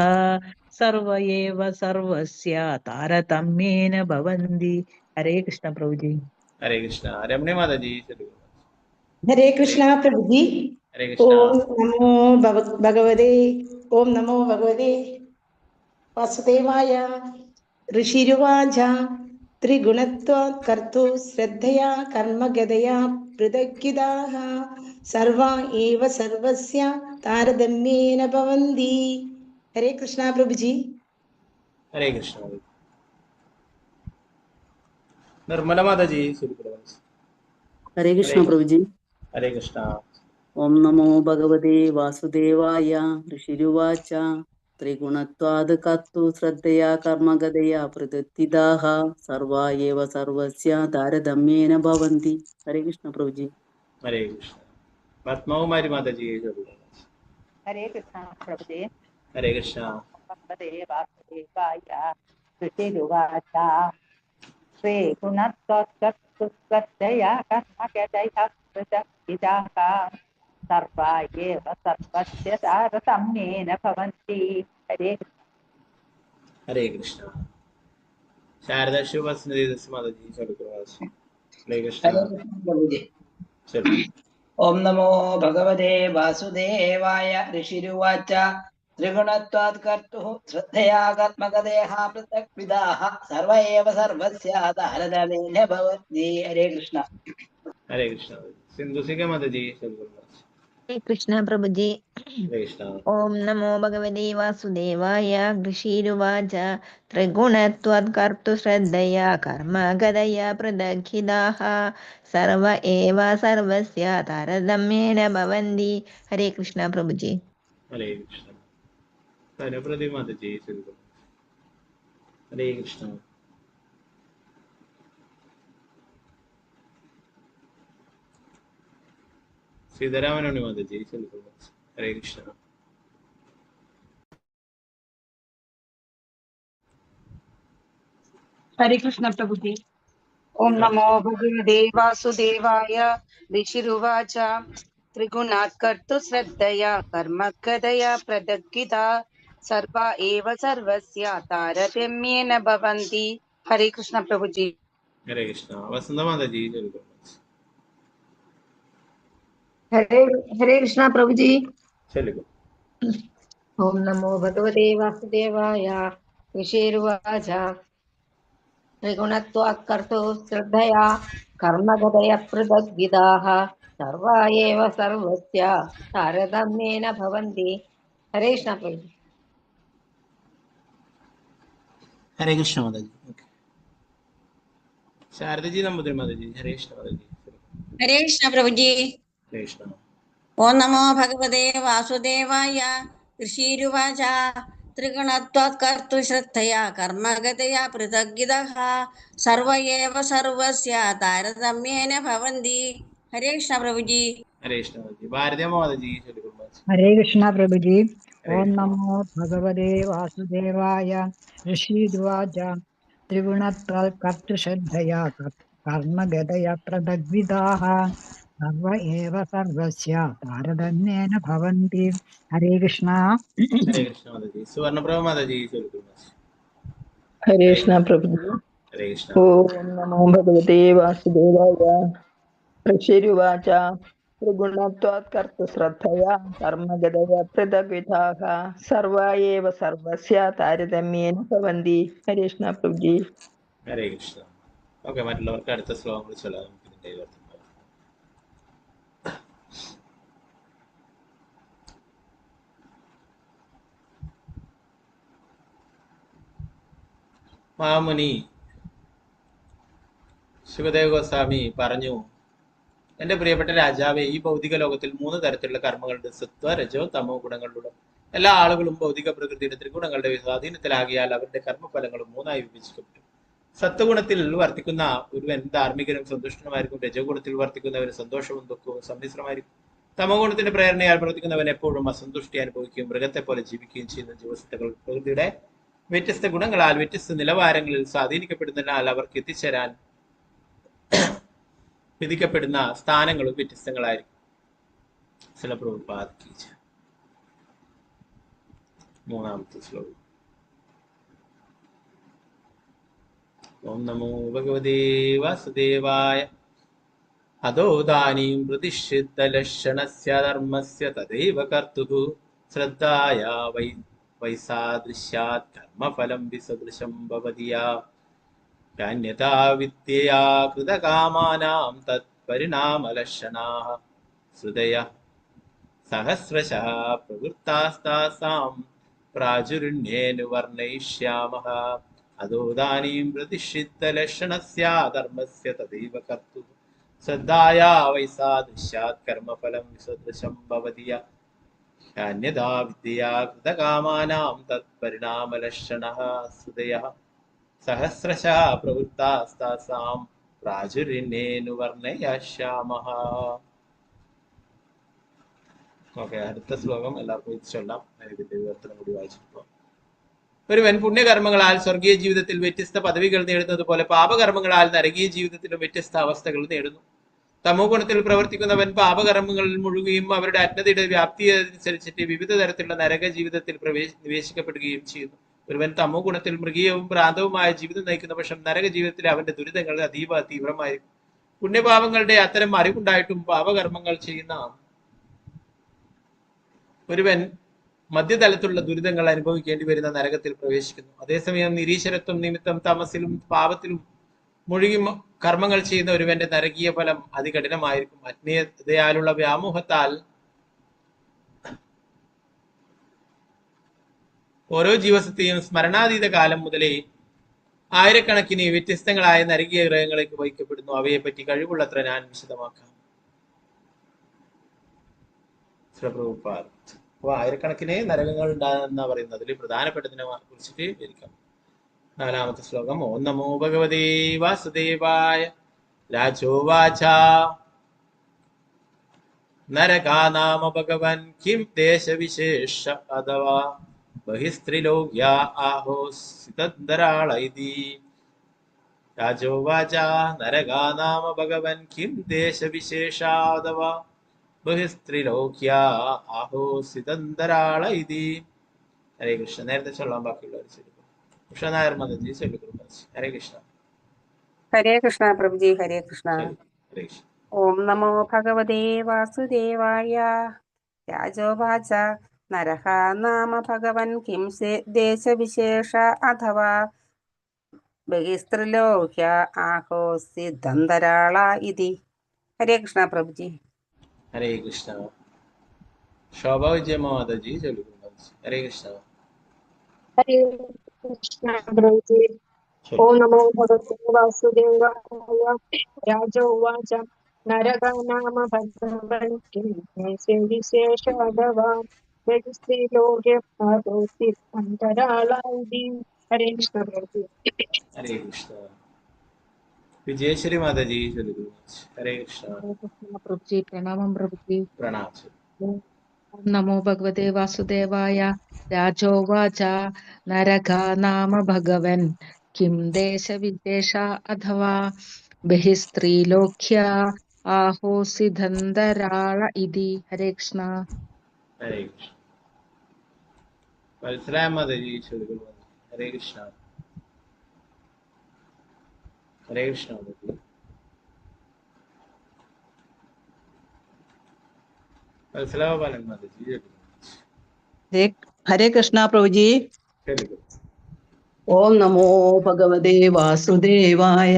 സർവ ഏവ സർവസ്യ താരതമ്യേന ഭവന്തി. ഹരേ കൃഷ്ണ പ്രഭുജി. ഹരേ കൃഷ്ണ. രമണി മാതാജി ചൊല്ലിക്കൊള്ളു. ഹരേ കൃഷ്ണ പ്രഭുജി. ഹരേ കൃഷ്ണ. ഓം നമോ ഭഗവതേ വാസുദേവായ. ഋഷിരുവാച ത്രിഗുണത്വാത് കർതു ശ്രദ്ധയാ കർമ്മഗതയാ പൃഥഗ്വിദാഃ സർവാ ഏവ സർവസ്യ താരതമ്യേന ഭവന്തി. ഹരേ കൃഷ്ണ പ്രഭുജി. ഹരേ കൃഷ്ണ. നിർമ്മല മാതാജി ചൊല്ലിക്കൊള്ളു. ഹരേ കൃഷ്ണ പ്രഭുജി. ഹരേ കൃഷ്ണ. ഓം നമോ ഭഗവതേ വാസുദേവായ. ഋഷിരുവാച ത്രിഗുണത്വാത് കർതു ശ്രദ്ധയാ കർമ്മഗതയാ പൃഥഗ്വിദാഃ സർവാ ഏവ സർവസ്യ താരതമ്യേന ഭവന്തി. ഹരേ കൃഷ്ണ പ്രഭുജി. ഹരേ കൃഷ്ണ. പത്മകുമാരി മാതാജി ചൊല്ലിക്കൊള്ളു. ഹരേ കൃഷ്ണ പ്രഭുജി. ഹരേ കൃഷ്ണ. ഭഗവതേ വാസുദേവായ. ഋഷിരുവാച ത്രിഗുണത്വാത് കർത്തുശ്രദ്ധയാ കർമ്മഗതയാ പൃഥഗ്വിദാഃ സർവാ ഏവ സർവസ്യ താരതമ്യേന ഭവന്തി. ഹരേ ഹരേ കൃഷ്ണ. ശാരദാ ശിവസ്മതി മാതാജി ചൊല്ലിക്കൊള്ളു. ഹരേ കൃഷ്ണ. ഹരേ കൃഷ്ണ പ്രഭുജി. ശരി. ഓം നമോ ഭഗവതേ വാസുദേവായ. ഋഷിരുവാച ത്രിഗുണത്വാത് കർത്തുഃ ശ്രദ്ധയാ കർമ്മകദേഹ പൃഥക് വിദാഃ സർവ ഏവ സർവസ്യ താരതമ്യേന ഭവതി. ഹരേ കൃഷ്ണ. ഹരേ കൃഷ്ണ. സിന്ധുസിക മാതാജി ശരി. ഹരേ കൃഷ്ണ പ്രഭുജി. ഹരേ കൃഷ്ണ. ഓം നമോ ഭഗവതേ വാസുദേവായ. ഋഷിരുവാച ത്രിഗുണത്വാത് കർത്തുശ്രദ്ധയാ കർമ്മഗതയാ പൃഥഗ്ഭിദാഃ സർവ ഏവ സർവസ്യ താരതമ്യേന ഭവന്തി. ഹരേ കൃഷ്ണ പ്രഭുജി. ഹരേ കൃഷ്ണ. സരപ്രതി മാതാജി ശരി. ഹരേ കൃഷ്ണ. സീതാരാമനുണ്ണി മാതാജി ശരി. ഹരേ കൃഷ്ണ. ഹരേ കൃഷ്ണ പ്രഭുജി. ഓം നമോ ഭഗവതേ വാസുദേവായ. ഋഷിരുവാച ത്രിഗുണാത് കർത്തുഃ ശ്രദ്ധയാ കർമ്മഗതയാ പൃഥഗ്വിദാ സർവ ഏവ സർവസ്യ താരതമ്യേന ഭവന്തി. ഹരേ കൃഷ്ണ പ്രഭുജി. ഹരേ കൃഷ്ണ. വസന്ത മാതാജി ശരി. ഹരേ കൃഷ്ണ പ്രഭുജി. ശരി. ഓം നമോ ഭഗവതേ വാസുദേവായ. ഋഷിരുവാച ത്രിഗുണത്വാത് കർത്തുഃ ശ്രദ്ധയാ കർമ്മഗതയാ പൃഥഗ്വിദാഃ സർവ ഏവ സർവസ്യ താരതമ്യേന ഭവന്തി. ഹരേ കൃഷ്ണ പ്രഭുജി. ഹരേ കൃഷ്ണ മാതാജി. ശാരദജി നമ്പൂതിരി മാതാജി. ഹരേ കൃഷ്ണ മാതാജി. ഹരേ കൃഷ്ണ പ്രഭുജി. ഹരേ കൃഷ്ണ. ഓം നമോ ഭഗവതേ വാസുദേവായ. ഋഷിരുവാച ത്രിഗുണത്വാത് കർത്തുഃ ശ്രദ്ധയാ കർമ്മഗതയാ പൃഥഗ്വിദാഃ സർവ ഏവ സർവസ്യ താരതമ്യേന ഭവന്തി. ഹരേ കൃഷ്ണ പ്രഭുജി. ഹരേ കൃഷ്ണ മാതാജി. ഭാരതീയ മാതാജി ശരി. ഹരേ കൃഷ്ണ പ്രഭുജി. ഹരേ ഓം കൃഷ്ണ. നമോ ഭഗവതേ വാസുദേവായ. ഋഷിരുവാച ത്രിഗുണത്വാത് കർത്തുശ്രദ്ധയാ കർമ്മഗതയാ പൃഥഗ്വിദാഃ സർവ ഏവ സർവസ്യ താരതമ്യേന ഭവന്തി. ഹരേ കൃഷ്ണ. ഹരേ കൃഷ്ണ മാതാജി. സുവർണപ്രഭ മാതാജി ശരി. ഹരേ കൃഷ്ണ പ്രഭുജി. ഹരേ കൃഷ്ണ. ഓം നമോ ഭഗവതേ വാസുദേവായ. ഋഷിരുവാച ത്രിഗുണത്വാത് കർത്തുഃ ശ്രദ്ധയാ കർമ്മഗതയാ പൃഥഗ്വിദാഃ സർവ ഏവ സർവസ്യ താരതമ്യേന ഭവന്തി. ഹരേ കൃഷ്ണ പ്രഭുജി. ഹരേ കൃഷ്ണ. ഓക്കെ, മറ്റുള്ളവർക്ക് അടുത്ത ശ്ലോകങ്ങൾ ചൊല്ലാം. നമുക്ക് ഇതിന്റെ അർത്ഥം പറയാം. മഹാമുനി ശിവദേവ ഗോസ്വാമി പറഞ്ഞു, എന്റെ പ്രിയപ്പെട്ട രാജാവേ, ഈ ഭൗതിക ലോകത്തിൽ 3 തരത്തിലുള്ള കർമ്മങ്ങളുണ്ട്. സത്വ, രജോ, തമോ ഗുണങ്ങളിലൂടെ എല്ലാ ആളുകളും ഭൗതിക പ്രകൃതിയുടെ ത്രിഗുണങ്ങളുടെ സ്വാധീനത്തിലാകിയാൽ അവരുടെ കർമ്മഫലങ്ങളും 3ആയി വിഭജിക്കപ്പെട്ടു. സത്വഗുണത്തിൽ വർത്തിക്കുന്ന ഒരുവൻ ധാർമ്മികനും സന്തുഷ്ടനുമായിരിക്കും. രജോ ഗുണത്തിൽ വർത്തിക്കുന്നവന് സന്തോഷവും ദുഃഖവും സമ്മിശ്രമായിരിക്കും. തമോ ഗുണത്തിന്റെ പ്രേരണയാൽ പ്രവർത്തിക്കുന്നവൻ എപ്പോഴും അസന്തുഷ്ടി അനുഭവിക്കുകയും മൃഗത്തെ പോലെ ജീവിക്കുകയും ചെയ്യുന്ന ജീവസത്തകൾ പ്രകൃതിയുടെ വ്യത്യസ്ത ഗുണങ്ങളാൽ വ്യത്യസ്ത നിലവാരങ്ങളിൽ സ്വാധീനിക്കപ്പെടുന്നതിനാൽ അവർക്ക് എത്തിച്ചേരാൻ വിധിക്കപ്പെടുന്ന സ്ഥാനങ്ങളും വ്യത്യസ്തങ്ങളായിരിക്കും. മൂന്നാമത്തെ ശ്ലോകം. ഓം നമോ ഭഗവതേ വാസുദേവായ. അധോദാനീം പ്രതിഷിദ്ധലക്ഷണസ്യ ധർമ്മസ്യ തദൈവ കർത്തുഃ ശ്രദ്ധായാ വൈസാദൃശ്യാത് കർമ്മഫലം വിസദൃശം ഭവതിയാ യാന്യഥാ വിദ്യയാ കൃതകാമാനാം തത്പരിണാമലക്ഷണാഃ ശ്രുതയഃ സഹസ്രശഃ പ്രവൃത്താസ്താസാം പ്രാചുര്യണ്യേന വർണ്ണയിഷ്യാമഃ. അധോദാനീം പ്രതിഷിദ്ധലക്ഷണസ്യ ധർമ്മസ്യ തദൈവ കർത്തുഃ ശ്രദ്ധായാ വൈസാദൃശ്യാത് കർമ്മഫലം വിസദൃശം ഭവതിയാ യാന്യഥാ വിദ്യയാ കൃതകാമാനാം തത്പരിണാമലക്ഷണഃ ശ്രുതയഃ സഹസ്രശഃ പ്രവൃത്താസ്താസാം പ്രാചുര്യണ്യേന വർണ്ണയിഷ്യാമഃ. ഓക്കെ, അടുത്ത ശ്ലോകം എല്ലാവർക്കും ഇത് ചൊല്ലാം. ഇതിന്റെ വിവർത്തനം കൂടി വായിച്ചിട്ട് ഒരുവൻ പുണ്യകർമ്മങ്ങളാൽ സ്വർഗീയ ജീവിതത്തിൽ വ്യത്യസ്ത പദവികൾ നേടുന്നത് പോലെ പാപകർമ്മങ്ങളാൽ നരകീയ ജീവിതത്തിലും വ്യത്യസ്ത അവസ്ഥകൾ നേടുന്നു. തമോ ഗുണത്തിൽ പ്രവർത്തിക്കുന്നവൻ പാപകർമ്മങ്ങളിൽ മുഴുകുകയും അവരുടെ അജ്ഞതയുടെ വ്യാപ്തി അനുസരിച്ചിട്ട് വിവിധ തരത്തിലുള്ള നരക ജീവിതത്തിൽ നിവേശിക്കപ്പെടുകയും ചെയ്യുന്നു. ഒരുവൻ തമോ ഗുണത്തിൽ മൃഗീയവും ഭ്രാന്തവുമായ ജീവിതം നയിക്കുന്ന പക്ഷം നരക ജീവിതത്തിലെ അവന്റെ ദുരിതങ്ങൾ അതീവ തീവ്രമായിരിക്കും. പുണ്യപാപങ്ങളുടെ അത്തരം അറിവുണ്ടായിട്ടും പാപകർമ്മങ്ങൾ ചെയ്യുന്ന ഒരുവൻ മധ്യതലത്തിലുള്ള ദുരിതങ്ങൾ അനുഭവിക്കേണ്ടി വരുന്ന നരകത്തിൽ പ്രവേശിക്കുന്നു. അതേസമയം നിരീശ്വരത്വം നിമിത്തം തമസിലും പാപത്തിലും മുഴുകി കർമ്മങ്ങൾ ചെയ്യുന്ന ഒരുവന്റെ നരകീയ ഫലം അതികഠിനമായിരിക്കും. ആത്മീയതയാലുള്ള വ്യാമോഹത്താൽ ഓരോ ജീവസത്തെയും സ്മരണാതീത കാലം മുതലേ ആയിരക്കണക്കിന് വ്യത്യസ്തങ്ങളായ നരകീയ ഗ്രഹങ്ങളിലേക്ക് വഹിക്കപ്പെടുന്നു. അവയെ പറ്റി കഴിവുള്ളത്ര ഞാൻ വിശദമാക്കാം. അപ്പൊ ആയിരക്കണക്കിന് നരകങ്ങൾ ഉണ്ടാകുന്ന പറയുന്നത് അതിൽ പ്രധാനപ്പെട്ടതിനെ കുറിച്ചിട്ട് വിവരിക്കാം. 4-ാമത്തെ ശ്ലോകം. ഓം നമോ ഭഗവതേ വാസുദേവായ. രാജോവാച നരകാ നാമ ഭഗവൻ കിം ദേശവിശേഷ അഥവാ ബഹിസ്ത്രിലോക്യാ ആഹോസിതന്തരാള ഇതി. രാജോവാച നരകാ നാമ ഭഗവൻ കിം ദേശവിശേഷ അഥവാ ബഹിസ്ത്രിലോക്യാ ആഹോസിതന്തരാള ഇതി. ഹരേ കൃഷ്ണ. നേരത്തെ ചൊല്ലാൻ ബാക്കിയുള്ളവർ ചൊല്ലുക. ഉഷ നായർ മദൻജി ചൊല്ലുക. ഹരേ കൃഷ്ണ. ഹരേ കൃഷ്ണ പ്രഭുജി. ഹരേ കൃഷ്ണ. ഹരേ കൃഷ്ണ. ഓം നമോ ഭഗവതേ വാസുദേവായ. രാജോവാച നരഹ നാമ ഭഗവൻ കിം ദേശവിശേഷ അഥവാ ബഹിസ്ത്രിലോക്യ ആഹോസിതന്തരാള ഇതി. ഹരേ കൃഷ്ണ പ്രഭുജി. ഹരേ കൃഷ്ണ. ശോഭ വിജയമാതാജി ചൊല്ലുക. ഹരേ കൃഷ്ണ. ഹരേ കൃഷ്ണ പ്രഭുജി. ഓം നമോ ഭഗവതേ വാസുദേവായ. രാജോവാച നരക നാമ ഭഗവൻ കിം ദേശവിശേഷ അഥവാ ബഹിസ്ത്രിലോക്യ ആഹോസിതന്തരാള ഇതി. ഹരേ കൃഷ്ണ പ്രഭുജി. ഹരേ കൃഷ്ണ. വിജയശ്രീ മാതാജി ചൊല്ലുക. ഹരേ കൃഷ്ണ. പ്രഭുജി. പ്രണാമം പ്രഭുജി. പ്രണാമം. ഓം നമോ ഭഗവതേ വാസുദേവായ. രാജോവാച നരകാ നാമ ഭഗവൻ കിം ദേശവിശേഷ അഥവാ ബഹിസ്ത്രീലോക്യ ആഹോസിതന്തരാള ഇതി. ഹരേ കൃഷ്ണ. ഹരേ കൃഷ്ണ. വത്സല മാതാജി ചൊല്ലുക. ഹരേ കൃഷ്ണ. ഹരേ കൃഷ്ണ മാതാജി. വത്സല ഗോപാലൻ മാതാജി ചൊല്ലുക. ഹരേ കൃഷ്ണ പ്രഭുജി. ചൊല്ലുക. ഓം നമോ ഭഗവതേ വാസുദേവായ.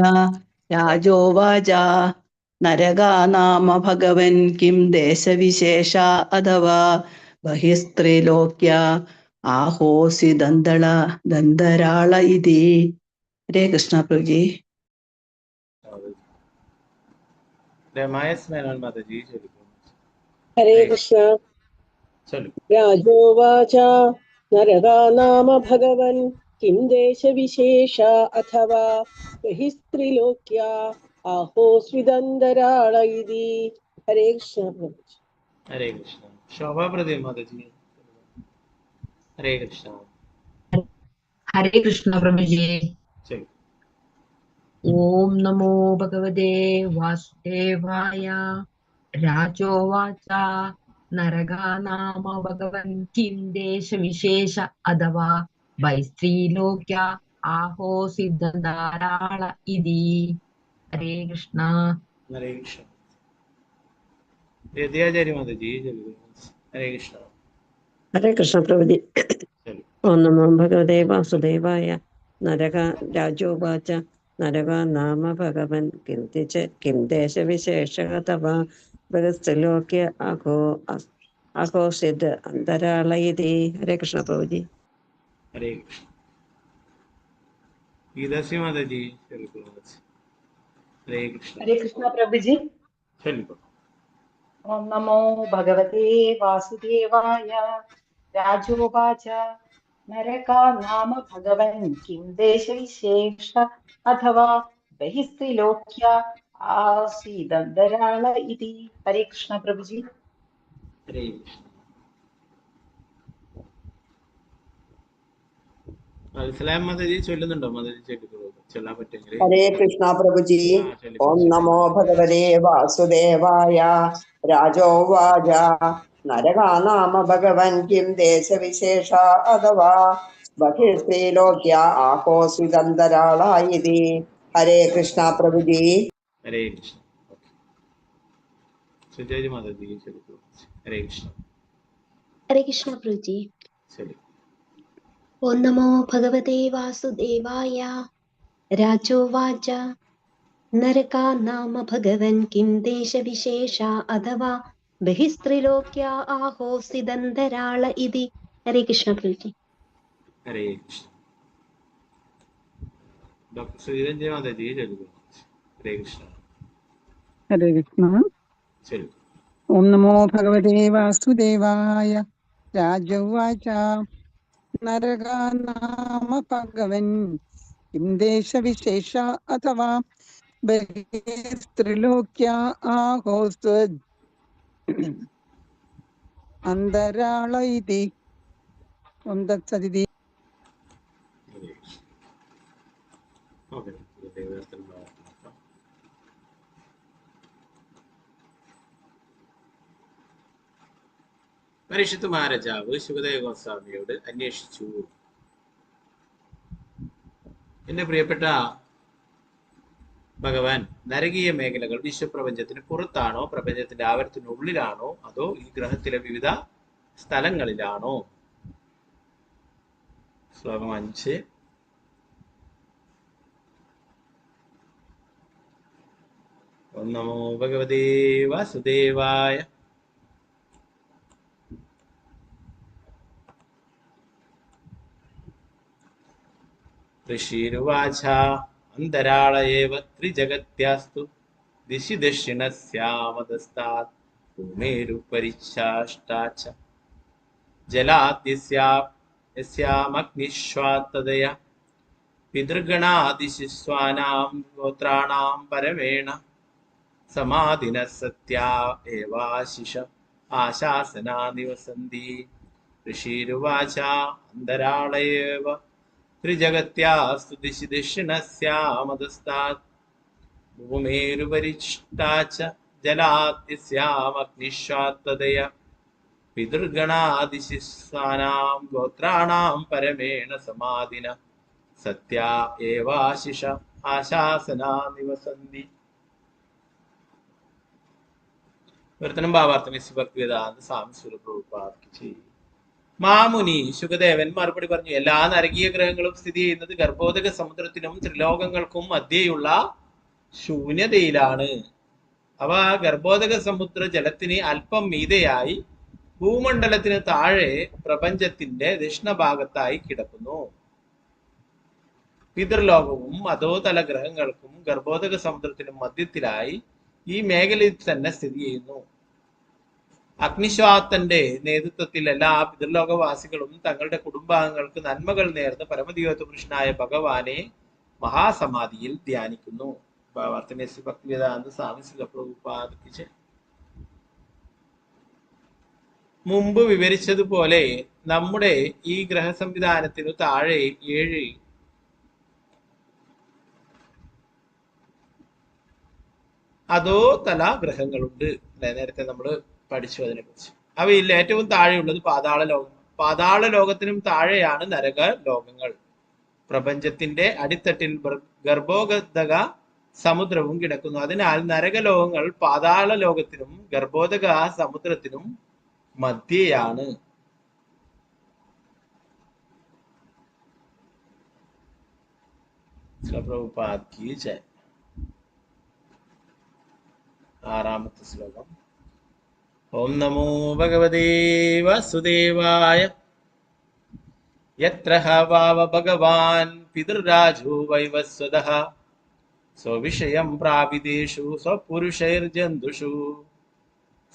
രാജോവാച നരകാ നാമ ഭഗവൻ കിം ദേശവിശേഷ അഥവാ ബഹിസ്ത്രിലോക്യ ആഹോസിതന്തരാള ഇതി. ഹരേ കൃഷ്ണ പ്രഭുജി. രമായസ് മേനോൻ മാതാജി ചൊല്ലുക. ഹരേ കൃഷ്ണ. രാജോവാച നരകാ നാമ ഭഗവൻ കിം ദേശവിശേഷ അഥവാ ബഹിസ്ത്രിലോക്യ ആഹോസ്വിതന്തരാള ഇതി. ഹരേ കൃഷ്ണ പ്രഭുജി. ഹരേ കൃഷ്ണ. ശോഭാ പ്രദീപ് മാതാജി. ഹരേ കൃഷ്ണ. ഹരേ കൃഷ്ണ പ്രഭുജി. ഓം നമോ ഭഗവതേ വാസുദേവായ. രാജോവാച നരകാ നാമ ഭഗവൻ കിം ദേശവിശേഷ അഥവാ ബൈസ്ത്രീലോക്യ ആഹോസിതന്തരാള ഇതി. ഹരേ കൃഷ്ണ. ഹരേ കൃഷ്ണ. വിദ്യാചാര്യ മാതാജി ചൊല്ലുക. ഹരേ കൃഷ്ണ. ഹരേ കൃഷ്ണ പ്രഭുജി. ഓം നമോ ഭഗവതേ വാസുദേവായ. രാജോവാച നരകാ നാമ ഭഗവൻ കിം ദേശവിശേഷ അഥവാ ബഹിസ്ത്രിലോക്യ ആഹോസിതന്തരാള ഇതി. ഹരേ കൃഷ്ണ പ്രഭുജി. ഹരേ കൃഷ്ണ. ഗീതാശ്രീ മാതാജി ചൊല്ലുക. ഹരേ കൃഷ്ണ. ഹരേ കൃഷ്ണ പ്രഭുജി. ചൊല്ലുക. ഓം നമോ ഭഗവതേ വാസുദേവായ. രാജോവാച നരകാ നാമ ഭഗവൻ കിം ദേശവിശേഷ അഥവാ ബഹിസ്ത്രിലോക്യ ആഹോസിതന്തരാള ഇതി. ഹരേ കൃഷ്ണ പ്രഭുജി. ഹരേ കൃഷ്ണ. വത്സലാം മാതാജി ചൊല്ലുന്നുണ്ടോ? മാതാജി ചൊല്ലാൻ പറ്റുമെങ്കിൽ. ഹരേ കൃഷ്ണ പ്രഭുജി. ഓം നമോ ഭഗവതേ വാസുദേവായ. രാജോവാച നരകാ നാമ ഭഗവൻ കിം ദേശവിശേഷ അഥവാ ബഹിസ്ത്രീലോക്യ ആഹോസ്വിതന്തരാള ഇതി. ഹരേ കൃഷ്ണ പ്രഭുജി. ഹരേ കൃഷ്ണ. സുജയ് മാതാജി ചൊല്ലിക്കൂ. ഹരേ കൃഷ്ണ. ഹരേ കൃഷ്ണ പ്രഭുജി. ശരി. ഓം നമോ ഭഗവതേ വാസുദേവായ. രാജോവാച നരകാ നാമ ഭഗവൻ കിം ദേശവിശേഷ അഥവാ ബഹിസ്ത്രിലോക്യാ ആഹോസിദന്തരാള ഇതി. ഹരേ കൃഷ്ണ പ്രഭുജി. ഹരേ കൃഷ്ണ. ഡോക്ടർ സുരഞ്ജയ മാതാജി ചൊല്ലിക്കൂ. ഹരേ കൃഷ്ണ. ഹരേ കൃഷ്ണ. ശരി. ഓം നമോ ഭഗവതേ വാസുദേവായ. രാജോവാച നരകാ നാമ ഭഗവൻ കിം ദേശവിശേഷ അഥവാ ബഹിസ്ത്രിലോക്യാ ആഹോസ്ത്വദ് അന്തരാള ഇതി. ഓം തത്സദിതി. പരീക്ഷിത്ത് മഹാരാജാവ് ശുകദേവ ഗോസ്വാമിയോട് അന്വേഷിച്ചു, എന്റെ പ്രിയപ്പെട്ട ഭഗവാൻ, നരകീയ മേഖലകൾ വിശ്വപ്രപഞ്ചത്തിന് പുറത്താണോ, പ്രപഞ്ചത്തിന്റെ ആവരണത്തിനുള്ളിലാണോ, അതോ ഈ ഗ്രഹത്തിലെ വിവിധ സ്ഥലങ്ങളിലാണോ? ശ്ലോകം 5. ഓം നമോ ഭഗവതേ വാസുദേവായ. ഋഷിരുവാച അന്തരാള ഏവ ത്രിജഗത്യാസ്തു ദിശി ദക്ഷിണസ്യാമതസ്താത് ഭൂമേരുപരിച്ഛാഷ്ടാച ജലാദ്യസ്യാമഗ്നിശ്വാത്തദയ പിതൃഗണാദിശിസ്വാനാം ഗോത്രാണാം പരമേണ സമാധിന സത്യാ ഏവാശിഷ ആശാസനാ നിവസന്തി. ഋഷിരുവാച അന്തരാള ഏവ ത്രിജഗത്യാസ്തു ദിശി ദക്ഷിണസ്യാമതസ്താത് ഭൂമേരുപരിച്ഛാച്ച ജലാദ്യസ്യാമഗ്നിശ്വാത്തദയ പിതൃഗണാദിശിസ്വാനാം ഗോത്രാണാം പരമേണ സമാധിന സത്യാ ഏവാശിഷ ആശാസനാ നിവസന്തി. വർത്തനം ഭാവാർത്ഥം ഭക്തിവേദാന്ത സ്വാമി സ്വരൂപ. മാമുനി ശുകദേവൻ മറുപടി പറഞ്ഞു, എല്ലാ നരകീയ ഗ്രഹങ്ങളും സ്ഥിതി ചെയ്യുന്നത് ഗർഭോദക സമുദ്രത്തിനും ത്രിലോകങ്ങൾക്കും മധ്യേയുള്ള ശൂന്യതയിലാണ്. അവ ഗർഭോദക സമുദ്ര ജലത്തിന് അല്പം മീതെയായി ഭൂമണ്ഡലത്തിന് താഴെ പ്രപഞ്ചത്തിന്റെ ദക്ഷിണഭാഗത്തായി കിടക്കുന്നു. പിതൃലോകവും അധോതല ഗ്രഹങ്ങൾക്കും ഗർഭോദക സമുദ്രത്തിനും മധ്യത്തിലായി ഈ മേഖലയിൽ തന്നെ സ്ഥിതി ചെയ്യുന്നു. അഗ്നിശ്വാത്തന്റെ നേതൃത്വത്തിൽ എല്ലാ പിതൃലോകവാസികളും തങ്ങളുടെ കുടുംബാംഗങ്ങൾക്ക് നന്മകൾ നേർന്ന് പരമദിവ്യ പുരുഷനായ ഭഗവാനെ മഹാസമാധിയിൽ ധ്യാനിക്കുന്നു. ഭക്തിവേദാന്ത സ്വാമി പ്രഭുപാദിച്ച് മുമ്പ് വിവരിച്ചതുപോലെ നമ്മുടെ ഈ ഗ്രഹ സംവിധാനത്തിനു താഴെ 7 അതോ തല ഗ്രഹങ്ങളുണ്ട്. നേരത്തെ നമ്മൾ പഠിച്ചു അതിനെ കുറിച്ച്. അവയിൽ ഏറ്റവും താഴെയുള്ളത് പാതാള ലോകം. പാതാള ലോകത്തിനും താഴെയാണ് നരക ലോകങ്ങൾ. പ്രപഞ്ചത്തിന്റെ അടിത്തട്ടിൽ ഗർഭോദക സമുദ്രവും കിടക്കുന്നു. അതിനാൽ നരകലോകങ്ങൾ പാതാള ലോകത്തിനും ഗർഭോദക സമുദ്രത്തിനും മധ്യയാണ്. ആറാമത്തെ ശ്ലോകം. ഓം നമോ ഭഗവതേ വാസുദേവായ. യത്ര വാവ ഭഗവാൻ പിതൃരാജോ വൈവസ്വതഃ സ്വവിഷയം പ്രാപിതേഷു സ്വപുരുഷൈർജന്തുഷു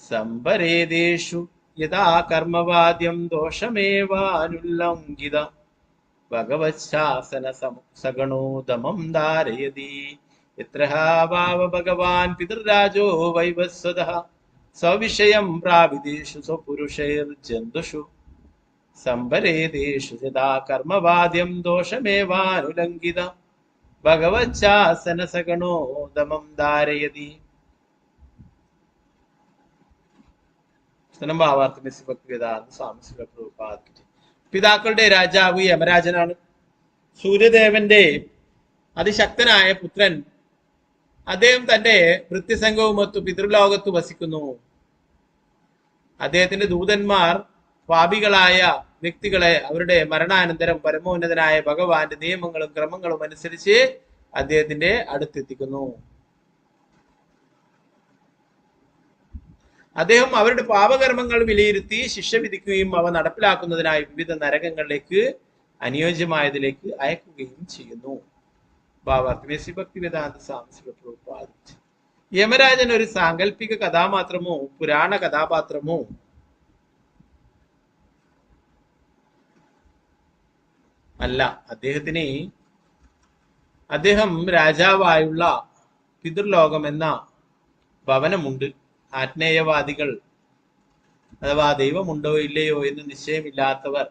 സംപരേദേഷു യഥാ കർമ്മവാദ്യം ദോഷമേവാനുല്ലംഘിത ഭഗവത്ശാസന സഗണോദമം ധാരയതി. യത്ര വാവ ഭഗവാൻ പിതൃരാജോ വൈവസ്വതഃ സ്വവിഷയം പ്രാപിതേഷു സ്വപുരുഷൈർജന്തുഷു സംപരേദേഷു യഥാ കർമ്മവാദ്യം ദോഷമേവാനുലംഘിത ഭഗവത്ശാസന സഗണോദമം ധാരയതി. പിതാക്കളുടെ രാജാവ് യമരാജനാണ്. സൂര്യദേവന്റെ അതിശക്തനായ പുത്രൻ. അദ്ദേഹം തന്റെ വൃത്തിസംഘവുമൊത്തു പിതൃലോകത്ത് വസിക്കുന്നു. അദ്ദേഹത്തിന്റെ ദൂതന്മാർ പാപികളായ വ്യക്തികളെ അവരുടെ മരണാനന്തരം പരമോന്നതനായ ഭഗവാന്റെ നിയമങ്ങളും ക്രമങ്ങളും അനുസരിച്ച് അദ്ദേഹത്തിന്റെ അടുത്തെത്തിക്കുന്നു. അദ്ദേഹം അവരുടെ പാപകർമ്മങ്ങൾ വിലയിരുത്തി ശിക്ഷ വിധിക്കുകയും അവ നടപ്പിലാക്കുന്നതിനായി വിവിധ നരകങ്ങളിലേക്ക് അനുയോജ്യമായതിലേക്ക് അയക്കുകയും ചെയ്യുന്നു. ഭക്തിവേദാന്ത സ്വാമി പ്രതിപാദിച്ചു. യമരാജൻ ഒരു സാങ്കല്പിക കഥാപാത്രമോ പുരാണ കഥാപാത്രമോ അല്ല. അദ്ദേഹം രാജാവായുള്ള പിതൃലോകം എന്ന ഭവനമുണ്ട്. ആത്മേയവാദികൾ അഥവാ ദൈവമുണ്ടോ ഇല്ലയോ എന്ന് നിശ്ചയമില്ലാത്തവർ,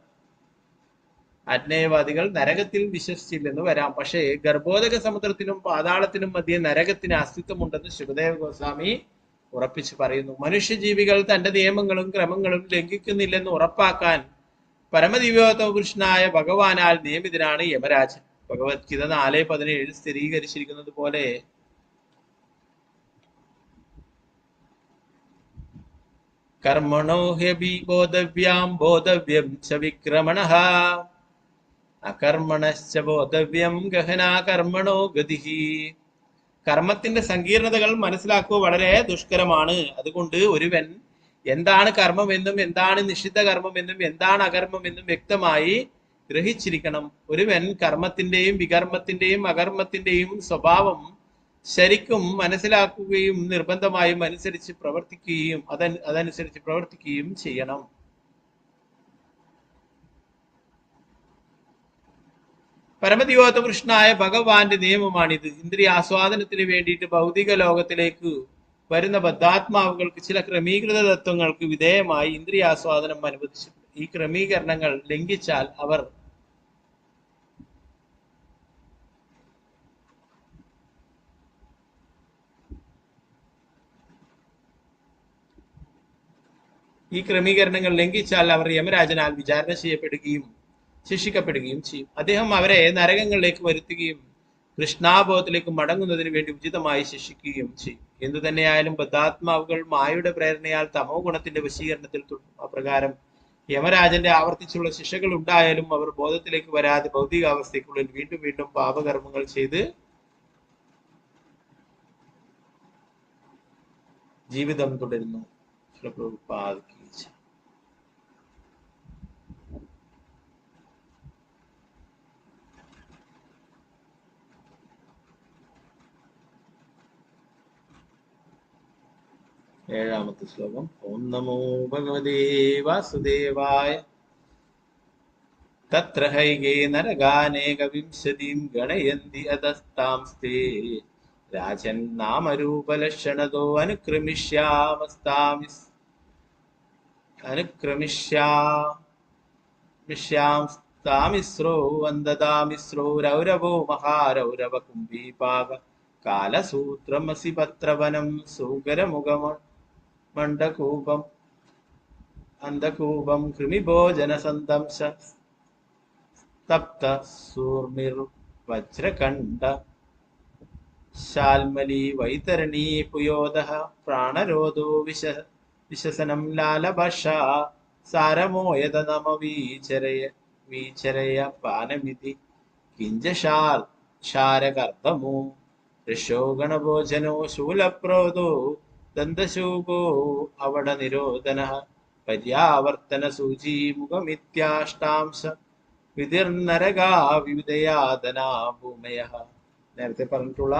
ആത്മേയവാദികൾ നരകത്തിൽ വിശ്വസിച്ചില്ലെന്ന് വരാം. പക്ഷേ ഗർഭോദക സമുദ്രത്തിനും പാതാളത്തിനും മധ്യേ നരകത്തിന് അസ്തിത്വമുണ്ടെന്ന് ശുഭദേവ ഗോസ്വാമി ഉറപ്പിച്ചു പറയുന്നു. മനുഷ്യജീവികൾ തന്റെ നിയമങ്ങളും ക്രമങ്ങളും ലംഘിക്കുന്നില്ലെന്ന് ഉറപ്പാക്കാൻ പരമദിവ്യോത്തമ പുരുഷനായ ഭഗവാനാൽ നിയമിതനാണ് യമരാജൻ. ഭഗവത്ഗീത 4:17 സ്ഥിരീകരിച്ചിരിക്കുന്നത് പോലെ കർമ്മണോ ഹ്യപി ബോധവ്യാം ബോധവ്യം ച വിക്രമണഃ അകർമ്മണശ്ച ബോധവ്യം ഗഹനാ കർമ്മണോ ഗതിഃ. കർമ്മത്തിന്റെ സങ്കീർണതകൾ മനസ്സിലാക്കുക വളരെ ദുഷ്കരമാണ്. അതുകൊണ്ട് ഒരുവൻ എന്താണ് കർമ്മമെന്നും എന്താണ് നിഷിദ്ധ കർമ്മമെന്നും എന്താണ് അകർമ്മമെന്നും വ്യക്തമായി ഗ്രഹിച്ചിരിക്കണം. ഒരുവൻ കർമ്മത്തിന്റെയും വികർമ്മത്തിന്റെയും അകർമ്മത്തിന്റെയും സ്വഭാവം ശരിക്കും മനസ്സിലാക്കുകയും നിർബന്ധമായും അതനുസരിച്ച് പ്രവർത്തിക്കുകയും ചെയ്യണം. പരമദിവ്യോത്തമ പുരുഷനായ ഭഗവാന്റെ നിയമമാണിത്. ഇന്ദ്രിയാസ്വാദനത്തിന് വേണ്ടിയിട്ട് ഭൗതിക ലോകത്തിലേക്ക് വരുന്ന ബദ്ധാത്മാവുകൾക്ക് ചില ക്രമീകൃത തത്വങ്ങൾക്ക് വിധേയമായി ഇന്ദ്രിയാസ്വാദനം അനുവദിച്ചു. ഈ ക്രമീകരണങ്ങൾ ലംഘിച്ചാൽ അവർ യമരാജനാൽ വിചാരണ ചെയ്യപ്പെടുകയും ശിക്ഷിക്കപ്പെടുകയും ചെയ്യും. അദ്ദേഹം അവരെ നരകങ്ങളിലേക്ക് വരുത്തുകയും കൃഷ്ണാബോധത്തിലേക്ക് മടങ്ങുന്നതിന് വേണ്ടി ഉചിതമായി ശിക്ഷിക്കുകയും ചെയ്യും. എന്തു തന്നെയായാലും ബദ്ധാത്മാവുകൾ മായയുടെ പ്രേരണയാൽ തമോ ഗുണത്തിന്റെ വശീകരണത്തിൽ തുടരും. അപ്രകാരം യമരാജന്റെ ആവർത്തിച്ചുള്ള ശിക്ഷകൾ ഉണ്ടായാലും അവർ ബോധത്തിലേക്ക് വരാതെ ഭൗതികാവസ്ഥയ്ക്കുള്ളിൽ വീണ്ടും വീണ്ടും പാപകർമ്മങ്ങൾ ചെയ്ത് ജീവിതം തുടരുന്നു. ഏഴാമത്തെ ശ്ലോകം. ഓം നമോ ഭഗവതേ വാസുദേവായ. തത്ര ഹൈകേ നരകാനേകവിംശതിം ഗണയന്തി അധസ്താംസ്തേ രാജൻ നാമരൂപലക്ഷണതോ അനുക്രമിഷ്യാമിശ്രോ വന്ദതാമിശ്രോ രൗരവോ മഹാരൗരവ കുംഭീപാക കാലസൂത്രമസി പത്രവനം സൂകരമുഖമ മണ്ഡകൂപം അന്ധകൂപം കൃമിഭോജന സന്തംശ തപ്ത സൂർമിർ വജ്രകണ്ഠ ശാൽമലി വൈതരണീ പുയോദഃ പ്രാണരോധോ വിശസനം ലാലഭഷ സാരമോയത നമ വീചരയ പാനമിതി കിഞ്ചശാരകർത്തമോ ഋഷോ ഗണഭോജനോ ശൂലപ്രോദോ ദന്തശൂകോ അവട നിരോധനഃ പര്യാവർത്തന സൂചി മുഖമിത്യാഷ്ടാംശ വിധിർനരകാ വിവിധയാതനാ ഭൂമയഃ. നേരത്തെ പറഞ്ഞിട്ടുള്ള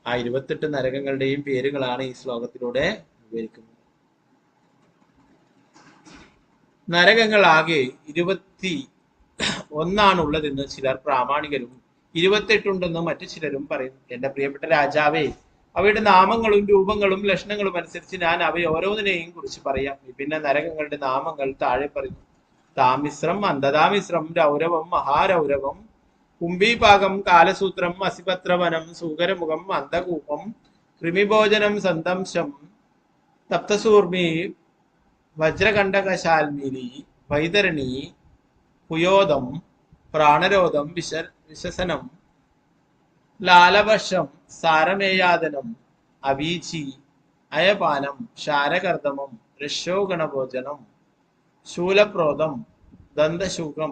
ആ 28 നരകങ്ങളുടെയും പേരുകളാണ് ഈ ശ്ലോകത്തിലൂടെ വിവരിക്കുന്നത്. നരകങ്ങൾ ആകെ 21 ഉള്ളതെന്ന് ചിലർ പ്രാമാണികരും 28 ഉണ്ടെന്ന് മറ്റു ചിലരും പറയുന്നു. എന്റെ പ്രിയപ്പെട്ട രാജാവേ, അവയുടെ നാമങ്ങളും രൂപങ്ങളും ലക്ഷണങ്ങളും അനുസരിച്ച് ഞാൻ അവയെ ഓരോന്നിനെയും കുറിച്ച് പറയാം. വിഭിന്ന നരകങ്ങളുടെ നാമങ്ങൾ താഴെ പറയുന്നു. താമിശ്രം, അന്ധതാമിശ്രം, രൗരവം, മഹാരൗരവം, കുംഭീപാകം, കാലസൂത്രം, അസിപത്രവനം, സൂകരമുഖം, അന്ധകൂപം, കൃമിഭോജനം, സന്തംശം, തപ്തസൂർമി, വജ്രകണ്ഠകശാൽമിലി, വൈതരണി, പുയോദം, പ്രാണരോധം, വിശസനം, ലാലവശം, സാരമേയാദനം, അവീചി, അയപാനം, ശാരകർദമം, രക്ഷോഗണഭോജനം, ശൂലപ്രോതം, ദന്തശൂകം,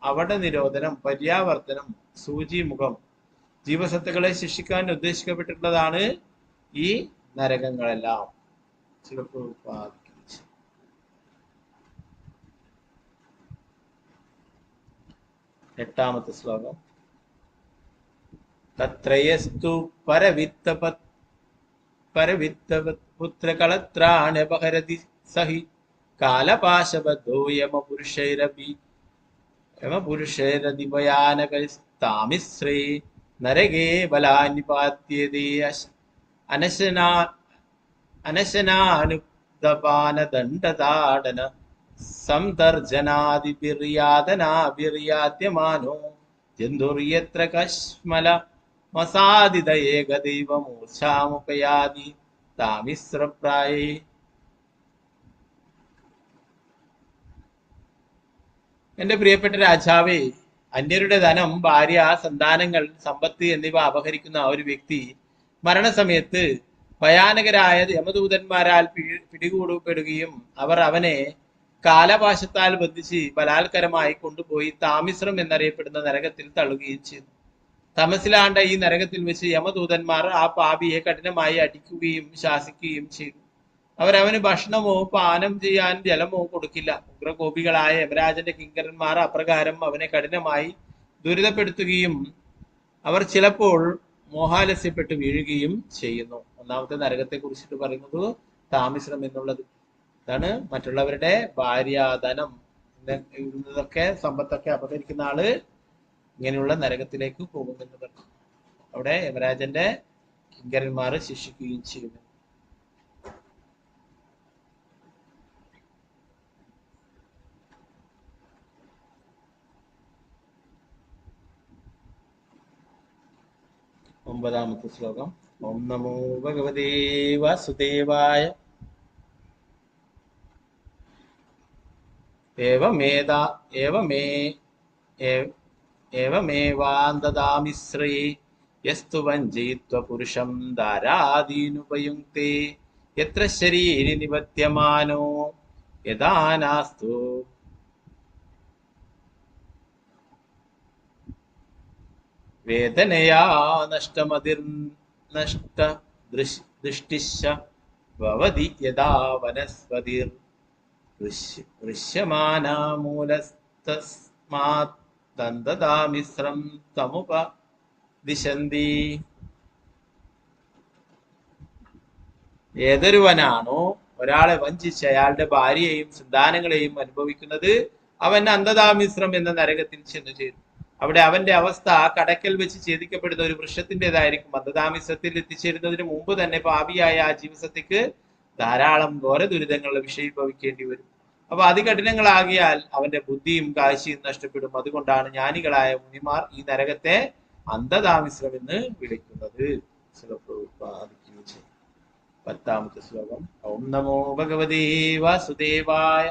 അവട നിരോധനം, പര്യാവർത്തനം, സൂചിമുഖം, ജീവസത്തുക്കളെ ശിക്ഷിക്കാൻ ഉദ്ദേശിക്കപ്പെട്ടിട്ടുള്ളതാണ് ഈ നരകങ്ങളെല്ലാം. എട്ടാമത്തെ ശ്ലോകം. തത്രയസ്തു പരവിത്തവത് പുത്രകളത്രാണ്യപഹരതി സഹി കാലപാശബദ്ധോ യമപുരുഷൈരതിഭയാനകസ്താമിശ്രേ നരകേ ബലാനിപാത്യതേ അനശനാനുദപാനദണ്ഡതാടന സംതർജനാദിഭിര്യാതനാഭിര്യാദ്യമാനോ ജന്തുര്യത്ര കശ്മല മസാദിത ഏകദൈവമൂർച്ഛാമുപയാതി താമിശ്രപ്രായേ. എന്റെ പ്രിയപ്പെട്ട രാജാവേ, അന്യരുടെ ധനം, ഭാര്യ, സന്താനങ്ങൾ, സമ്പത്ത് എന്നിവ അപഹരിക്കുന്ന ഒരു വ്യക്തി മരണസമയത്ത് ഭയാനകരായ യമദൂതന്മാരാൽ പിടികൂടപ്പെടുകയും അവർ അവനെ കാലപാശത്താൽ ബന്ധിച്ച് ബലാത്കരമായി കൊണ്ടുപോയി താമിശ്രം എന്നറിയപ്പെടുന്ന നരകത്തിൽ തള്ളുകയും ചെയ്തു. തമസിലാണ്ട ഈ നരകത്തിൽ വെച്ച് യമദൂതന്മാർ ആ പാപിയെ കഠിനമായി അടിക്കുകയും ശാസിക്കുകയും ചെയ്തു. അവരവന് ഭക്ഷണമോ പാനം ചെയ്യാൻ ജലമോ കൊടുക്കില്ല. ഉഗ്രകോപികളായ യമരാജന്റെ കിങ്കരന്മാർ അപ്രകാരം അവനെ കഠിനമായി ദുരിതപ്പെടുത്തുകയും അവർ ചിലപ്പോൾ മോഹാലസ്യപ്പെട്ട് വീഴുകയും ചെയ്യുന്നു. ഒന്നാമത്തെ നരകത്തെ കുറിച്ചിട്ട് പറയുന്നത് താമിശ്രം എന്നുള്ളത്. അതാണ് മറ്റുള്ളവരുടെ ഭാര്യ, ധനം, ഇതൊക്കെ സമ്പത്തൊക്കെ അപഹരിക്കുന്ന ആള് ഇങ്ങനെയുള്ള നരകത്തിലേക്ക് പോകുമെന്ന് പറഞ്ഞു. അവിടെ യമരാജന്റെ കിങ്കരന്മാർ ശിക്ഷിക്കുകയും ചെയ്യുന്നു. ഒമ്പതാമത്തെ ശ്ലോകം. ഓം നമോ ഭഗവതേ വാസുദേവായ. ഏവമേവാന്തദാമിശ്രേ യസ്തു വഞ്ചയിത്വ പുരുഷം ധാരാദീനുപയുക്തേ യത്ര ശരീരി നിപത്യമാനോ യഥാ നാസ്തു വേദനയാ നഷ്ടദൃഷ്ടിശ്ച ഭവതി യഥാ വനസ്പതിർ ദൃശ്യമാനാ മൂലസ്തസ്മാത് ദന്തദാമിശ്രം തമുപദിശന്തി. ഏതൊരുവനാണോ ഒരാളെ വഞ്ചിച്ച് അയാളുടെ ഭാര്യയെയും സന്താനങ്ങളെയും അനുഭവിക്കുന്നത്, അവൻ അന്ധതാമിശ്രം എന്ന നരകത്തിൽ ചെന്നു ചേരും. അവിടെ അവന്റെ അവസ്ഥ കടക്കൽ വെച്ച് ഛേദിക്കപ്പെടുന്ന ഒരു വൃക്ഷത്തിൻ്റെതായിരിക്കും. അന്ധതാമിശ്രത്തിൽ എത്തിച്ചേരുന്നതിന് മുമ്പ് തന്നെ പാപിയായ ആ ജീവസത്തിക്ക് ധാരാളം ഘോര ദുരിതങ്ങളുടെ വിഷയീഭവിക്കേണ്ടി വരും. അപ്പൊ അതികഠിനങ്ങളാകിയാൽ അവന്റെ ബുദ്ധിയും കാഴ്ചയും നഷ്ടപ്പെടും. അതുകൊണ്ടാണ് ജ്ഞാനികളായ മുനിമാർ ഈ നരകത്തെ അന്ധതാമിശ്രം എന്ന് വിളിക്കുന്നത്. പത്താമത്തെ ശ്ലോകം. ഓം നമോ ഭഗവതേ വാസുദേവായ.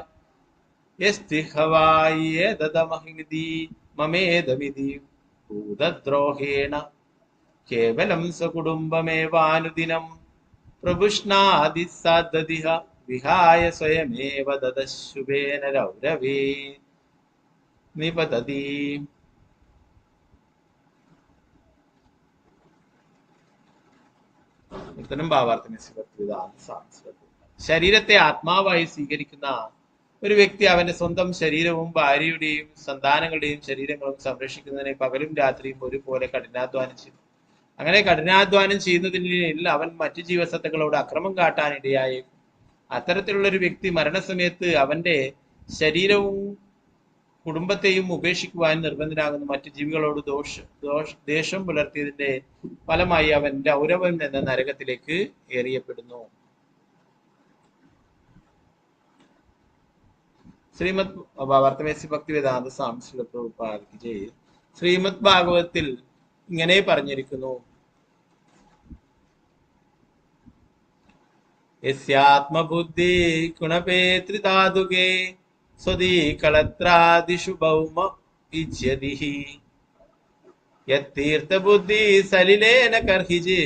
യസ്തിഹവായേതമഹിതി മമേദമിതി ഭൂതദ്രോഹേണ കേവലം സ്വകുടുംബമേവാനുദിനം പ്രഭുഷ്ണാദി സാദ്ദിഹ വിഹായ സ്വയമേവ ദദശുഭേന രൗരവേ നിപതതി. ശരീരത്തെ ആത്മാവായി സ്വീകരിക്കുന്ന ഒരു വ്യക്തി അവന്റെ സ്വന്തം ശരീരവും ഭാര്യയുടെയും സന്താനങ്ങളുടെയും ശരീരങ്ങളും സംരക്ഷിക്കുന്നതിനെ പകലും രാത്രിയും ഒരുപോലെ കഠിനാധ്വാനം ചെയ്തു. അങ്ങനെ കഠിനാധ്വാനം ചെയ്യുന്നതിൽ അവൻ മറ്റു ജീവസത്തകളോട് അക്രമം കാട്ടാനിടയായേക്കും. അത്തരത്തിലുള്ള ഒരു വ്യക്തി മരണസമയത്ത് അവന്റെ ശരീരവും കുടുംബത്തെയും ഉപേക്ഷിക്കുവാൻ നിർബന്ധനാകുന്നു. മറ്റു ജീവികളോട് ദേഷ്യം പുലർത്തിയതിന്റെ ഫലമായി അവൻ രൗരവം എന്ന നരകത്തിലേക്ക് എറിയപ്പെടുന്നു. ശ്രീമദ് വർത്തമേസി ഭക്തിവേദാന്ത സ്വാമി ശ്രീല പ്രഭുപാദ് ജയ്. ശ്രീമദ് ഭാഗവതത്തിൽ ഇങ്ങനെ പറഞ്ഞിരിക്കുന്നു: യസ്യാത്മബുദ്ധി ഗുണപേത്രിതാതുകേ സ്വദീ കളത്രാദിഷു ഭൗമ ഇജ്യതിഹി യത്തീർത്ഥബുദ്ധി സലിലേന കർഹിജി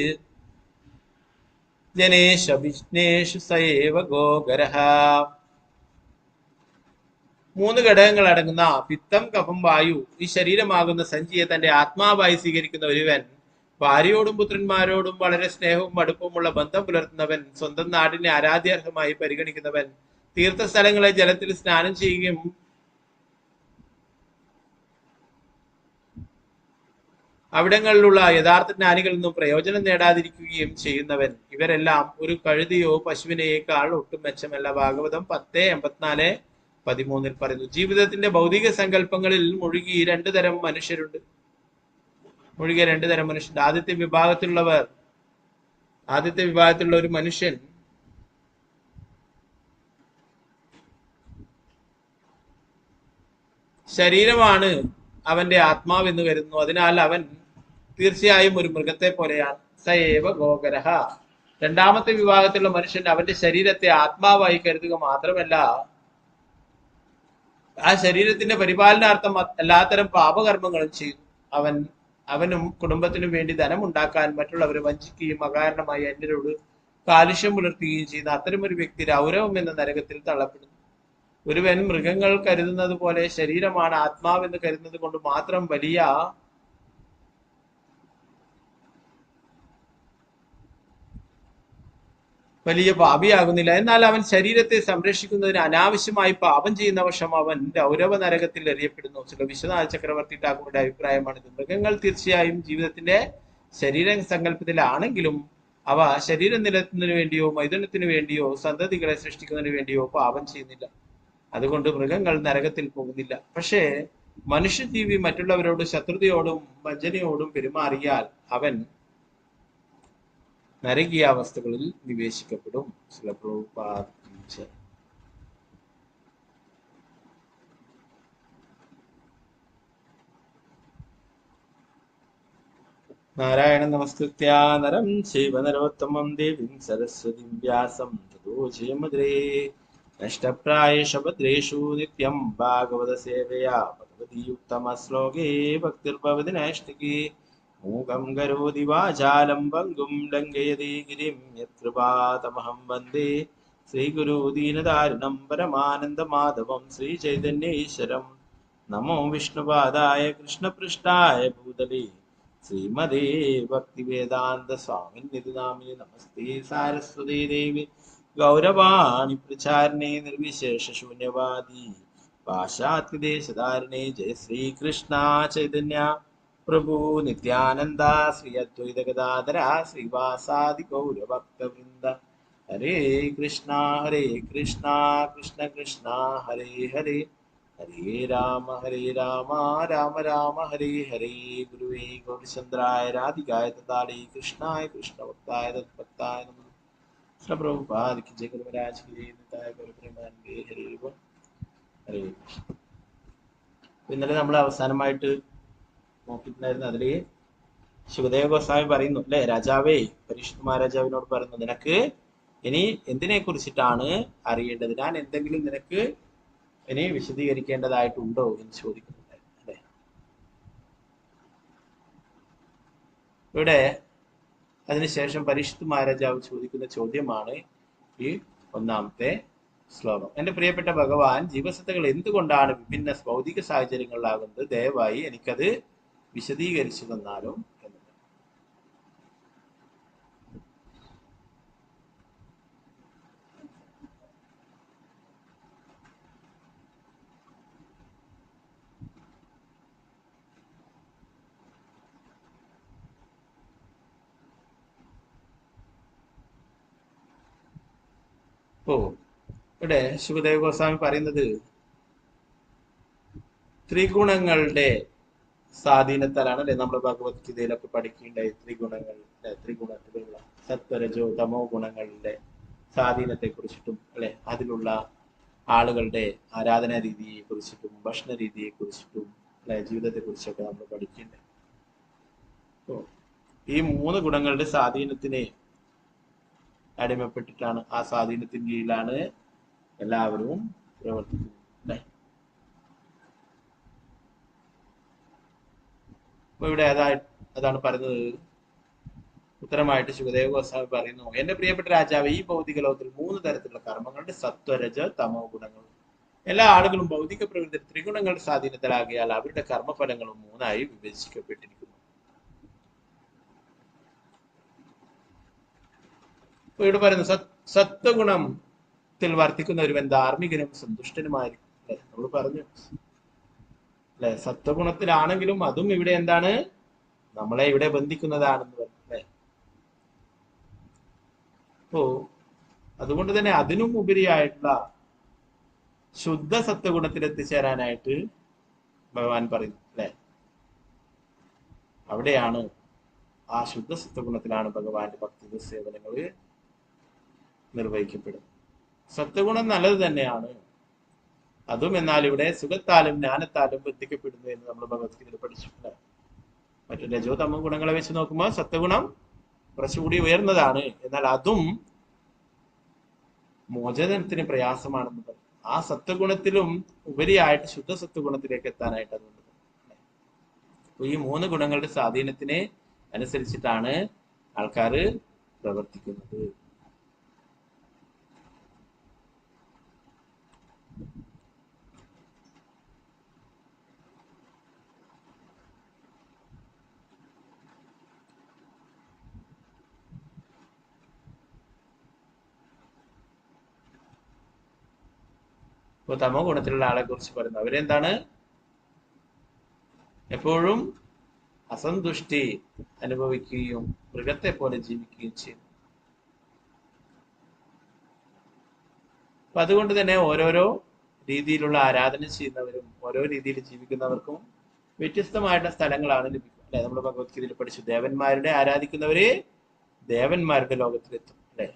ജനേഷ വിഷ്ണേഷു സയേവ ഗോകരഃ. 3 ഘടകങ്ങൾ അടങ്ങുന്ന പിത്തം, കഫം, വായു ഈ ശരീരമാകുന്ന സഞ്ചിയെ തന്റെ ആത്മാവായി സ്വീകരിക്കുന്ന ഒരുവൻ, ഭാര്യയോടും പുത്രന്മാരോടും വളരെ സ്നേഹവും അടുപ്പമുള്ള ബന്ധം പുലർത്തുന്നവൻ, സ്വന്തം നാടിനെ ആരാധ്യാർഹമായി പരിഗണിക്കുന്നവൻ, തീർത്ഥസ്ഥലങ്ങളെ ജലത്തിൽ സ്നാനം ചെയ്യുകയും അവിടങ്ങളിലുള്ള യഥാർത്ഥ ജ്ഞാനികളിൽ നിന്നും പ്രയോജനം നേടാതിരിക്കുകയും ചെയ്യുന്നവൻ, ഇവരെല്ലാം ഒരു കഴുതിയോ പശുവിനേക്കാൾ ഒട്ടും മെച്ചമല്ല. ഭാഗവതം 10:84-13 പറയുന്നു. ജീവിതത്തിന്റെ ഭൗതിക സങ്കല്പങ്ങളിൽ മുഴുകിയ രണ്ടു തരം മനുഷ്യരുണ്ട്. ആദ്യത്തെ വിഭാഗത്തിലുള്ള ഒരു മനുഷ്യൻ ശരീരമാണ് അവന്റെ ആത്മാവെന്ന് കരുതുന്നു. അതിനാൽ അവൻ തീർച്ചയായും ഒരു മൃഗത്തെ പോലെയാണ്. സയേവ ഗോകരഃ. രണ്ടാമത്തെ വിഭാഗത്തിലുള്ള മനുഷ്യൻ അവന്റെ ശരീരത്തെ ആത്മാവായി കരുതുക മാത്രമല്ല, ആ ശരീരത്തിന്റെ പരിപാലനാർത്ഥം എല്ലാത്തരം പാപകർമ്മങ്ങളും ചെയ്യുന്നു. അവനും കുടുംബത്തിനും വേണ്ടി ധനം ഉണ്ടാക്കാൻ മറ്റുള്ളവരെ വഞ്ചിക്കുകയും അകാരണമായി അന്യരോട് കാലുഷ്യം പുലർത്തുകയും ചെയ്യുന്ന അത്തരമൊരു വ്യക്തി രൗരവം എന്ന നരകത്തിൽ തള്ളപ്പെടുന്നു. ഒരുവൻ മൃഗങ്ങൾ കരുതുന്നത് പോലെ ശരീരമാണ് ആത്മാവെന്ന് കരുതുന്നത് കൊണ്ട് മാത്രം വലിയ പാപിയാകുന്നില്ല. എന്നാൽ അവൻ ശരീരത്തെ സംരക്ഷിക്കുന്നതിന് അനാവശ്യമായി പാപം ചെയ്യുന്ന പക്ഷം അവൻ രൗരവ നരകത്തിൽ എറിയപ്പെടുന്നു. ചില വിശ്വനാഥ ചക്രവർത്തി ഠാക്കൂറിന്റെ അഭിപ്രായമാണിത്. മൃഗങ്ങൾ തീർച്ചയായും ജീവിതത്തിന്റെ ശരീര സങ്കല്പത്തിലാണെങ്കിലും അവ ശരീരം നിലനിർത്തുന്നതിന് വേണ്ടിയോ മൈഥുനത്തിനു വേണ്ടിയോ സന്തതികളെ സൃഷ്ടിക്കുന്നതിന് വേണ്ടിയോ പാപം ചെയ്യുന്നില്ല. അതുകൊണ്ട് മൃഗങ്ങൾ നരകത്തിൽ പോകുന്നില്ല. പക്ഷേ മനുഷ്യജീവി മറ്റുള്ളവരോട് ശത്രുതയോടും വഞ്ചനയോടും പെരുമാറിയാൽ അവൻ നരകീയാവസ്ഥകളിൽ നിവേശിക്കപ്പെടും. നാരായണ നമസ്കൃത്യ നരം ചൈവ നരോത്തമം ദേവീം സരസ്വതീം വ്യാസം തതോ ജയമുദ്രേ നഷ്ടപ്രായേഷ ഭദ്രേഷു നിത്യം ഭാഗവത സേവയാ ഭഗവതി ഉത്തമ ശ്ലോകേ ഭക്തിർഭവതി നൈഷ്ഠികേ മൂകം കരോതി വാചാലം പങ്കും ലംഘയതി ഗിരിം യത്കൃപാതമഹം വന്ദേ ശ്രീഗുരു ദീനദാരുണം പരമാനന്ദമാധവം ശ്രീചൈതന്യേശ്വരം. നമോ വിഷ്ണുപാദായ കൃഷ്ണപൃഷ്ഠായ ഭൂതലേ ശ്രീമതേ ഭക്തിവേദാന്ത സ്വാമിനിധി നാമിനി നമസ്തേ സാരസ്വതീ ദേവി ഗൗരവാണി പ്രചാരണേ നിർവിശേഷ ശൂന്യവാദി പാശ്ചാത്യദേശധാരണേ. ജയ ശ്രീകൃഷ്ണ ചൈതന്യ പ്രഭു നിത്യാനന്ദ ശ്രീ അദ്വൈത ഗദാധര ശ്രീവാസാദി ഗൗരഭക്തവൃന്ദ. ഹരേ കൃഷ്ണ കൃഷ്ണ കൃഷ്ണ ഹരേ ഹരേ, ഹരേ രാമ രാമ രാമ ഹരേ ഹരേ. ഗുരുവേ ഗൗരചന്ദ്രായ രാധികായ തഥാളി കൃഷ്ണായ കൃഷ്ണഭക്തായ തത്ഭക്തായ നമഃ. പ്രഭുപാദിക്ക് ജയ ഗുരുരാജ് ഹരേ ഹരേ. ഇന്നലെ നമ്മൾ അവസാനമായിട്ട് നോക്കിയിട്ടുണ്ടായിരുന്നു. അതില് ശിവദേവ ഗോസ്വാമി പറയുന്നു അല്ലെ, രാജാവേ, പരീക്ഷിത് മഹാരാജാവിനോട് പറയുന്നു, നിനക്ക് ഇനി എന്തിനെ കുറിച്ചിട്ടാണ് അറിയേണ്ടത്? ഞാൻ എന്തെങ്കിലും നിനക്ക് ഇനി വിശദീകരിക്കേണ്ടതായിട്ടുണ്ടോ എന്ന് ചോദിക്കുന്നുണ്ടായിരുന്നു അല്ലെ. ഇവിടെ അതിനുശേഷം പരീക്ഷിത് മഹാരാജാവ് ചോദിക്കുന്ന ചോദ്യമാണ് ഈ 1-ാമത്തെ ശ്ലോകം. എന്റെ പ്രിയപ്പെട്ട ഭഗവാൻ, ജീവസത്തകൾ എന്തുകൊണ്ടാണ് വിഭിന്ന ഭൗതിക സാഹചര്യങ്ങളിലാകുന്നത്? ദയവായി എനിക്കത് വിശദീകരിച്ചു തന്നാലും എന്നത്. ഇവിടെ ശിവദേവ ഗോസ്വാമി പറയുന്നത് ത്രിഗുണങ്ങളുടെ സ്വാധീനത്താലാണ് അല്ലെ. നമ്മൾ ഭഗവത്ഗീതയിലൊക്കെ പഠിക്കേണ്ട ത്രിഗുണത്തിലുള്ള സത്വരജോ തമോ ഗുണങ്ങളുടെ സ്വാധീനത്തെ കുറിച്ചിട്ടും അല്ലെ, അതിലുള്ള ആളുകളുടെ ആരാധനാ രീതിയെ കുറിച്ചിട്ടും ഭക്ഷണ രീതിയെ കുറിച്ചിട്ടും അല്ലെ, ജീവിതത്തെ കുറിച്ചൊക്കെ നമ്മൾ പഠിക്കേണ്ടത്. ഈ 3 ഗുണങ്ങളുടെ സ്വാധീനത്തിനെ അടിമപ്പെട്ടിട്ടാണ്, ആ സ്വാധീനത്തിന് കീഴിലാണ് എല്ലാവരും പ്രവർത്തിക്കുന്നത് അല്ലെ. അപ്പൊ ഇവിടെ അതാണ് പറയുന്നത്, ഉത്തരമായിട്ട് ശുകദേവ ഗോസ്വാമി പറയുന്നു, എന്റെ പ്രിയപ്പെട്ട രാജാവ്, ഈ ഭൗതിക ലോകത്തിൽ 3 തരത്തിലുള്ള കർമ്മങ്ങളുണ്ട്: സത്വ, രജ, തമോ ഗുണങ്ങൾ. എല്ലാ ആളുകളും ഭൗതിക പ്രകൃതി ത്രിഗുണങ്ങളുടെ സ്വാധീനത്തിലാകിയാൽ അവരുടെ കർമ്മഫലങ്ങളും 3ആയി വിഭജിക്കപ്പെട്ടിരിക്കുന്നു. ഇവിടെ പറയുന്നു, സത്വഗുണത്തിൽ വർത്തിക്കുന്ന ഒരുവൻ ധാർമ്മികനും സന്തുഷ്ടനുമായിരിക്കും. അല്ലെ, നമ്മൾ പറഞ്ഞു അല്ലെ, സത്വഗുണത്തിലാണെങ്കിലും അതും ഇവിടെ എന്താണ്, നമ്മളെ ഇവിടെ ബന്ധിക്കുന്നതാണെന്ന് പറഞ്ഞു. അല്ലെ, അപ്പോ അതുകൊണ്ട് തന്നെ അതിനും ഉപരിയായിട്ടുള്ള ശുദ്ധ സത്വഗുണത്തിൽ എത്തിച്ചേരാനായിട്ട് ഭഗവാൻ പറയുന്നു. അല്ലെ, അവിടെയാണ്, ആ ശുദ്ധ സത്വഗുണത്തിലാണ് ഭഗവാന്റെ ഭക്തി സേവനങ്ങൾ നിർവഹിക്കപ്പെടുന്നത്. സത്വഗുണം നല്ലത് തന്നെയാണ്, അതും എന്നാൽ ഇവിടെ സുഖത്താലും ജ്ഞാനത്താലും ബന്ധിക്കപ്പെടുന്നു എന്ന് നമ്മൾ ഭഗവത്ഗീതയിൽ പഠിച്ചിട്ടുണ്ട്. മറ്റു രജോ തമോ ഗുണങ്ങളെ വെച്ച് നോക്കുമ്പോൾ സത്വഗുണം കുറച്ചുകൂടി ഉയർന്നതാണ്, എന്നാൽ അതും മോചനത്തിന് പ്രയാസമാണെന്ന് പറയും. ആ സത്വഗുണത്തിലും ഉപരിയായിട്ട് ശുദ്ധ സത്വഗുണത്തിലേക്ക് എത്താനായിട്ട് അതുകൊണ്ട് ഈ 3 ഗുണങ്ങളുടെ സ്വാധീനത്തിനെ അനുസരിച്ചിട്ടാണ് ആൾക്കാർ പ്രവർത്തിക്കുന്നത്. ഇപ്പൊ തമോ ഗുണത്തിലുള്ള ആളെ കുറിച്ച് പറയുന്നു, അവരെന്താണ്, എപ്പോഴും അസന്തുഷ്ടി അനുഭവിക്കുകയും മൃഗത്തെ പോലെ ജീവിക്കുകയും ചെയ്യും. അപ്പൊ അതുകൊണ്ട് തന്നെ ഓരോരോ രീതിയിലുള്ള ആരാധന ചെയ്യുന്നവരും ഓരോ രീതിയിൽ ജീവിക്കുന്നവർക്കും വ്യത്യസ്തമായിട്ടുള്ള സ്ഥലങ്ങളാണ് ലഭിക്കുക. അല്ലെ, നമ്മൾ ഭഗവത്ഗീതയിൽ പഠിച്ചു, ദേവന്മാരുടെ ആരാധിക്കുന്നവര് ദേവന്മാരുടെ ലോകത്തിലെത്തും. അല്ലെ,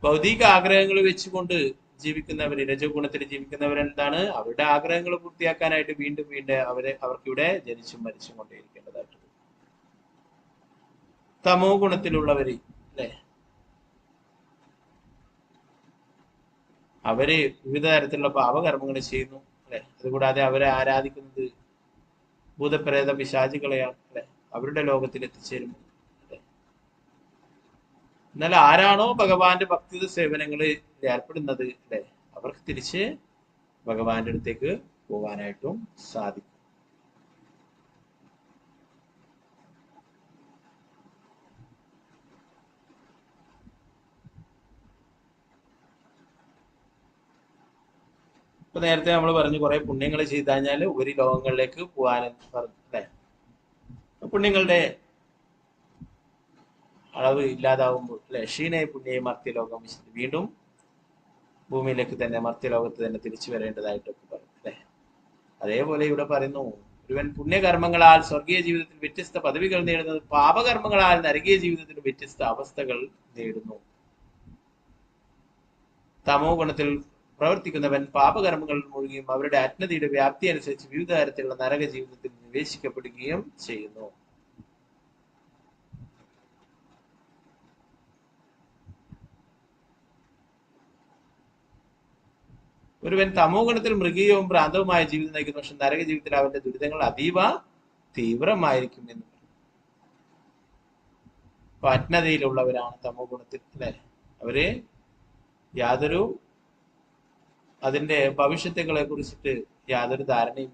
ഭൗതിക ആഗ്രഹങ്ങൾ വെച്ചുകൊണ്ട് ജീവിക്കുന്നവര്, രജഗുണത്തിൽ ജീവിക്കുന്നവരെന്താണ്, അവരുടെ ആഗ്രഹങ്ങൾ പൂർത്തിയാക്കാനായിട്ട് വീണ്ടും വീണ്ടും അവർക്കിവിടെ ജനിച്ചും മരിച്ചും കൊണ്ടേയിരിക്കേണ്ടതായിട്ട്. തമോ ഗുണത്തിലുള്ളവര്, അല്ലെ, അവര് വിവിധ തരത്തിലുള്ള പാപകർമ്മങ്ങൾ ചെയ്യുന്നു. അല്ലെ, അതുകൂടാതെ അവരെ ആരാധിക്കുന്നത് ഭൂതപ്രേത പിശാചുകളെയാണ്. അല്ലെ, അവരുടെ ലോകത്തിൽ എത്തിച്ചേരുന്നു. എന്നാൽ ആരാണോ ഭഗവാന്റെ ഭക്തി സേവനങ്ങളിൽ ഏർപ്പെടുന്നത്, അല്ലെ, അവർക്ക് തിരിച്ച് ഭഗവാന്റെ അടുത്തേക്ക് പോകാനായിട്ടും സാധിക്കും. ഇപ്പൊ നേരത്തെ നമ്മൾ പറഞ്ഞു, കുറെ പുണ്യങ്ങൾ ചെയ്തു കഴിഞ്ഞാൽ ഒരു ലോകങ്ങളിലേക്ക് പോകാനെന്ന് പറഞ്ഞു. അല്ലെ, പുണ്യങ്ങളുടെ അളവ് ഇല്ലാതാവുമ്പോൾ, അല്ലെ, ക്ഷീണേ പുണ്യേ മർത്യലോകം, വീണ്ടും ഭൂമിയിലേക്ക് തന്നെ, മർത്യലോകത്ത് തന്നെ തിരിച്ചു വരേണ്ടതായിട്ടൊക്കെ പറയും. അല്ലെ, അതേപോലെ ഇവിടെ പറയുന്നു, ഒരുവൻ പുണ്യകർമ്മങ്ങളാൽ സ്വർഗീയ ജീവിതത്തിൽ വ്യത്യസ്ത പദവികൾ നേടുന്നത് പാപകർമ്മങ്ങളാൽ നരകീയ ജീവിതത്തിൽ വ്യത്യസ്ത അവസ്ഥകൾ നേടുന്നു. തമോ ഗുണത്തിൽ പ്രവർത്തിക്കുന്നവൻ പാപകർമ്മങ്ങളിൽ മുഴുകിയും അവരുടെ അജ്ഞതയുടെ വ്യാപ്തി അനുസരിച്ച് വിവിധ തരത്തിലുള്ള നരക ജീവിതത്തിൽ നിവേശിക്കപ്പെടുകയും ചെയ്യുന്നു. ഒരുവൻ തമോ ഗുണത്തിൽ മൃഗീയവും ഭ്രാന്തവുമായ ജീവിതം നയിക്കുന്നു, പക്ഷെ നരക ജീവിതത്തിൽ അവന്റെ ദുരിതങ്ങൾ അതീവ തീവ്രമായിരിക്കും എന്ന് പറയും. അപ്പൊ അജ്ഞതയിലുള്ളവരാണ് തമോ ഗുണത്തിൽ. അല്ലെ, അവര് യാതൊരു അതിന്റെ ഭവിഷ്യത്തുകളെ കുറിച്ചിട്ട് യാതൊരു ധാരണയും.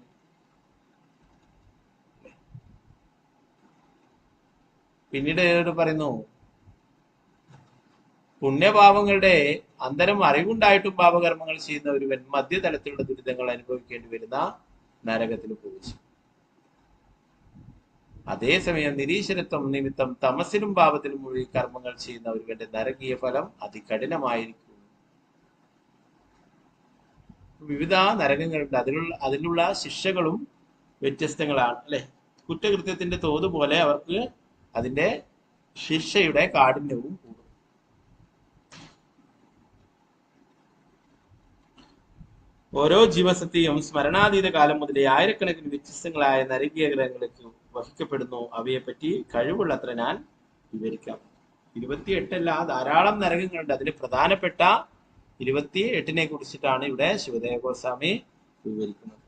പിന്നീട് പറയുന്നു, പുണ്യപാപങ്ങളുടെ അന്തരം അറിവുണ്ടായിട്ടും പാപകർമ്മങ്ങൾ ചെയ്യുന്ന ഒരുവൻ മധ്യതലത്തിലുള്ള ദുരിതങ്ങൾ അനുഭവിക്കേണ്ടി വരുന്ന നരകത്തിൽ പ്രവേശിക്കും. അതേസമയം നിരീശ്വരത്വം നിമിത്തം തമസിലും പാപത്തിലും മുഴുകി കർമ്മങ്ങൾ ചെയ്യുന്ന ഒരുവന്റെ നരകീയ ഫലം അതികഠിനമായിരിക്കും. വിവിധ നരകങ്ങളുണ്ട്, അതിലുള്ള ശിക്ഷകളും വ്യത്യസ്തങ്ങളാണ്. അല്ലെ, കുറ്റകൃത്യത്തിന്റെ തോത് പോലെ അവർക്ക് അതിന്റെ ശിക്ഷയുടെ കാഠിന്യവും കൂടും. ഓരോ ജീവസത്തെയും സ്മരണാതീത കാലം മുതലേ ആയിരക്കണക്കിന് വ്യത്യസ്തങ്ങളായ നരകീയ ഗ്രഹങ്ങളിലേക്ക് വഹിക്കപ്പെടുന്നു. അവയെപ്പറ്റി കഴിവുള്ളത്ര ഞാൻ വിവരിക്കാം. 28 ധാരാളം നരകങ്ങളുണ്ട്. അതിൽ പ്രധാനപ്പെട്ട 28 കുറിച്ചിട്ടാണ് ഇവിടെ ശിവദേവ ഗോസ്വാമി വിവരിക്കുന്നത്.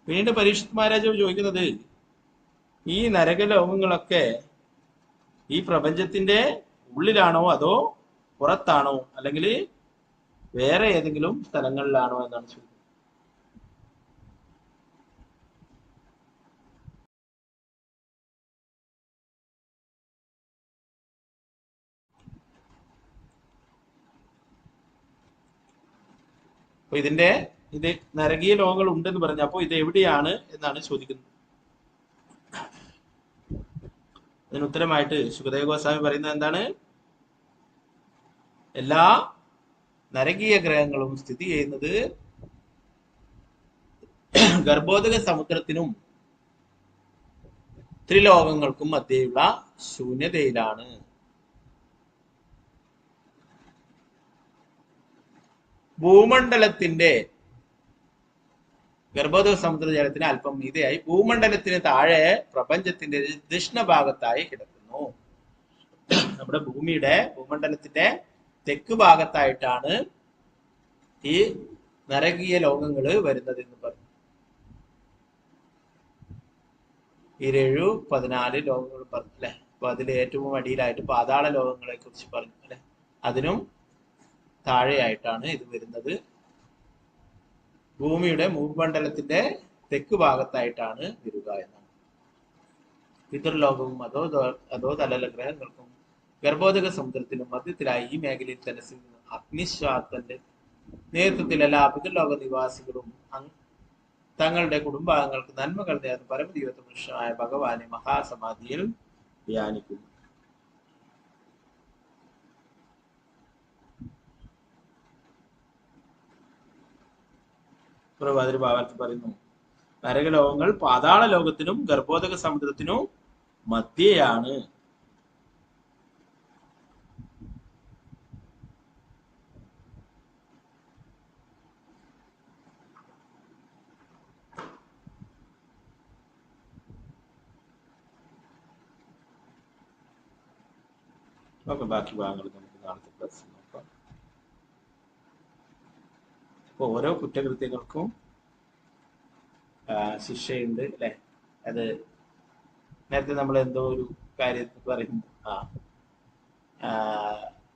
പിന്നീട് പരീക്ഷിത് മഹാരാജാവ് ചോദിക്കുന്നത്, ഈ നരകലോകങ്ങളൊക്കെ ഈ പ്രപഞ്ചത്തിന്റെ ഉള്ളിലാണോ അതോ പുറത്താണോ, അല്ലെങ്കിൽ വേറെ ഏതെങ്കിലും സ്ഥലങ്ങളിലാണോ എന്നാണ് ചോദിക്കുന്നത്. അപ്പൊ ഇത് നരകീയ ലോകങ്ങൾ ഉണ്ടെന്ന് പറഞ്ഞു. അപ്പൊ ഇത് എവിടെയാണ് എന്നാണ് ചോദിക്കുന്നത്. അതിന് ഉത്തരമായിട്ട് ശുകദേവ ഗോസ്വാമി പറയുന്നത് എന്താണ്? എല്ലാ നരകീയ ഗ്രഹങ്ങളും സ്ഥിതി ചെയ്യുന്നത് ഗർഭോദക സമുദ്രത്തിനും ത്രിലോകങ്ങൾക്കും മധ്യയുള്ള ശൂന്യതയിലാണ്. ഭൂമണ്ഡലത്തിന്റെ ഗർഭോദക സമുദ്ര ജലത്തിന് അല്പം മീതെയായി ഭൂമണ്ഡലത്തിന് താഴെ പ്രപഞ്ചത്തിന്റെ ദക്ഷിണഭാഗത്തായി കിടക്കുന്നു. നമ്മുടെ ഭൂമണ്ഡലത്തിന്റെ തെക്ക് ഭാഗത്തായിട്ടാണ് ഈ നരകീയ ലോകങ്ങള് വരുന്നത് എന്ന് പറഞ്ഞു. 14 ലോകങ്ങൾ പറഞ്ഞു അല്ലെ. അപ്പൊ അതിൽ ഏറ്റവും അടിയിലായിട്ട് പാതാള ലോകങ്ങളെ കുറിച്ച് പറഞ്ഞു അല്ലെ. അതിനും താഴെയായിട്ടാണ് ഇത് വരുന്നത്. ഭൂമിയുടെ ഭൂമണ്ഡലത്തിന്റെ തെക്ക് ഭാഗത്തായിട്ടാണ് വരിക എന്നാണ്. പിതൃലോകവും അതോ തലല ഗ്രഹങ്ങൾക്കും ഗർഭോദക സമുദ്രത്തിനും മധ്യത്തിലായി ഈ മേഖലയിൽ തന്നെ അഗ്നിശ്വാത്തന്റെ നേതൃത്വത്തിൽ എല്ലാ പിതൃലോക നിവാസികളും തങ്ങളുടെ കുടുംബാംഗങ്ങൾക്ക് നന്മകൾ നേർന്ന് പരമദൈവത്തെ പുരുഷനായ ഭഗവാനെ മഹാസമാധിയിൽ ധ്യാനിക്കുന്നു. പ്രഭാതിരി ഭാഗത്ത് പറയുന്നു, നരകലോകങ്ങൾ പാതാള ലോകത്തിനും ഗർഭോദക സമുദ്രത്തിനും മധ്യയാണ്. ബാക്കി ഭാഗങ്ങൾ നമുക്ക് നാളത്തെ ക്ലാസ്സിൽ നോക്കാം. അപ്പൊ ഓരോ കുറ്റകൃത്യങ്ങൾക്കും ശിക്ഷയുണ്ട് അല്ലെ. അത് നേരത്തെ നമ്മൾ എന്തോ ഒരു കാര്യത്തിൽ പറയുന്നു,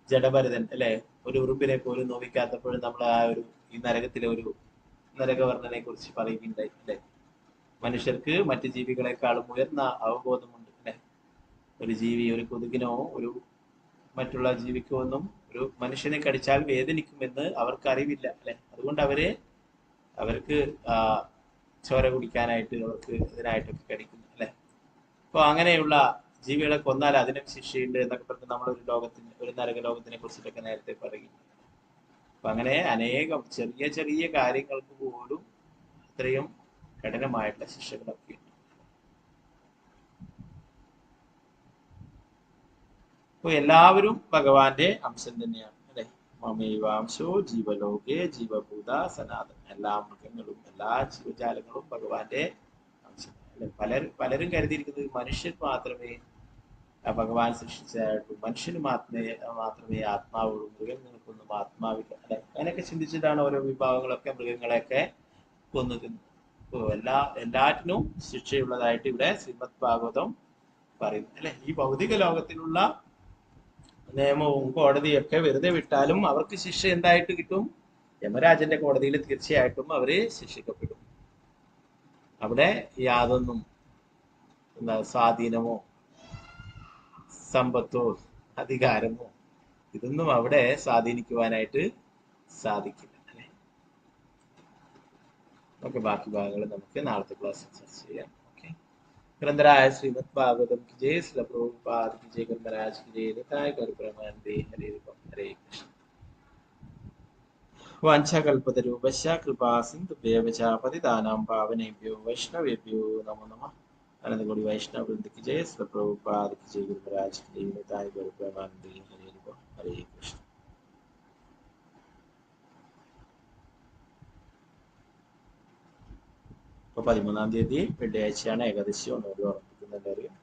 ജഡഭരതൻ അല്ലെ, ഒരു ഉറുമ്പിനെ പോലും നോവിക്കാത്തപ്പോഴും നമ്മൾ ഈ നരകത്തിലെ ഒരു നരകവർണ്ണനെ കുറിച്ച് പറയുകയുണ്ടായി അല്ലെ. മനുഷ്യർക്ക് മറ്റ് ജീവികളെക്കാളും ഉയർന്ന അവബോധമുണ്ട് അല്ലെ. ഒരു ജീവി, ഒരു കൊതുകിനോ ഒരു മറ്റുള്ള ജീവിക്കോ ഒന്നും ഒരു മനുഷ്യനെ കടിച്ചാൽ വേദനിക്കുമെന്ന് അവർക്ക് അറിവില്ല അല്ലെ. അതുകൊണ്ട് അവർക്ക് ചോര കുടിക്കാനായിട്ട് അവർക്ക് ഇതിനായിട്ടൊക്കെ കടിക്കുന്നു അല്ലെ. അപ്പൊ അങ്ങനെയുള്ള ജീവികളെ കൊന്നാൽ അതിനും ശിക്ഷയുണ്ട് എന്നൊക്കെ പറഞ്ഞ് നമ്മളൊരു ഒരു നരകലോകത്തിനെ കുറിച്ചിട്ടൊക്കെ നേരത്തെ പറയും. അപ്പൊ അങ്ങനെ അനേകം ചെറിയ ചെറിയ കാര്യങ്ങൾക്ക് പോലും അത്രയും കഠിനമായിട്ടുള്ള ശിക്ഷകളൊക്കെ ഉണ്ട്. അപ്പൊ എല്ലാവരും ഭഗവാന്റെ അംശം തന്നെയാണ് അല്ലെ. മമൈവാംശോ ജീവലോകേ ജീവഭൂത സനാതൻ. എല്ലാ മൃഗങ്ങളും എല്ലാ ജീവജാലങ്ങളും ഭഗവാന്റെ അംശം അല്ലെ. പലരും കരുതിയിരിക്കുന്നത് മനുഷ്യൻ മാത്രമേ ഭഗവാൻ സൃഷ്ടിച്ചായിട്ടുള്ളൂ, മനുഷ്യന് മാത്രമേ ആത്മാവുള്ളൂ, മൃഗങ്ങൾക്കൊന്നും ആത്മാവില്ല അല്ലെ. അങ്ങനെയൊക്കെ ചിന്തിച്ചിട്ടാണ് ഓരോ വിഭാഗങ്ങളൊക്കെ മൃഗങ്ങളെയൊക്കെ കൊന്നു തിന്നത്. അപ്പോ എല്ലാറ്റിനും ശിക്ഷയുള്ളതായിട്ട് ഇവിടെ ശ്രീമദ് ഭാഗവതം പറയുന്നു അല്ലെ. ഈ ഭൗതിക ലോകത്തിലുള്ള നിയമവും കോടതിയൊക്കെ വെറുതെ വിട്ടാലും അവർക്ക് ശിക്ഷ എന്തായിട്ട് കിട്ടും? യമരാജന്റെ കോടതിയിൽ തീർച്ചയായിട്ടും അവര് ശിക്ഷിക്കപ്പെടും. അവിടെ യാതൊന്നും സ്വാധീനമോ സമ്പത്തോ അധികാരമോ ഇതൊന്നും അവിടെ സ്വാധീനിക്കുവാനായിട്ട് സാധിക്കില്ല അല്ലെ. ഓക്കെ, ബാക്കി ഭാഗങ്ങൾ നമുക്ക് നാളത്തെ ക്ലാസ്സിൽ ചർച്ച ചെയ്യാം. ग्रंथराज श्रीमद् भागवतम की जय, श्रील प्रभुपाद की जय, गुरु महाराज की जय, निताय गौर प्रेमानंदे, हरे कृष्ण। वाञ्छाकल्पतरुभ्यश्च कृपा सिन्धुभ्यः च पतितानां पावनेभ्यो वैष्णवेभ्यो नमो नमः। आनंद गौरी वैष्णव वृंद की जय, श्रील प्रभुपाद की जय, गुरु महाराज की जय, निताय गौर प्रेमानंदे, हरे कृष्ण। അപ്പോൾ 13-ാം തീയതി വെള്ളിയാഴ്ചയാണ് ഏകാദശി, ഒന്നുകൂടി ഓർമ്മിപ്പിക്കുന്നുണ്ടായിരിക്കും.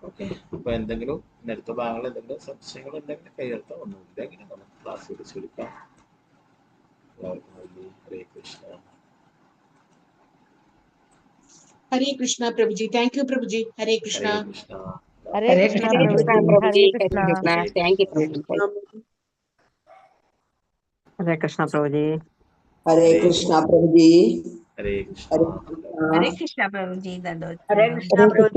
ഓക്കെ, അപ്പൊ എന്തെങ്കിലും അടുത്ത ഭാഗങ്ങൾ എന്തെങ്കിലും സംശയങ്ങൾ എന്തെങ്കിലും കൈയെടുത്തോ, ഒന്നുമില്ലെങ്കിൽ നമുക്ക് ക്ലാസ് ചുരുക്കാം. എല്ലാവർക്കും Hare Krishna. Hare Krishna Prabhuji. Thank you Prabhuji. Hare Krishna. Hare Hare Krishna Krishna Prabhuji. Hare Prabhuji, Hare Krishna. Krishna. Thank you, Prabhuji. Hare Krishna Prabhuji. Hare Krishna Prabhuji. Hare Krishna. Hare Krishna. Hare Krishna Prabhuji. Hare Krishna പ്രഭുജി.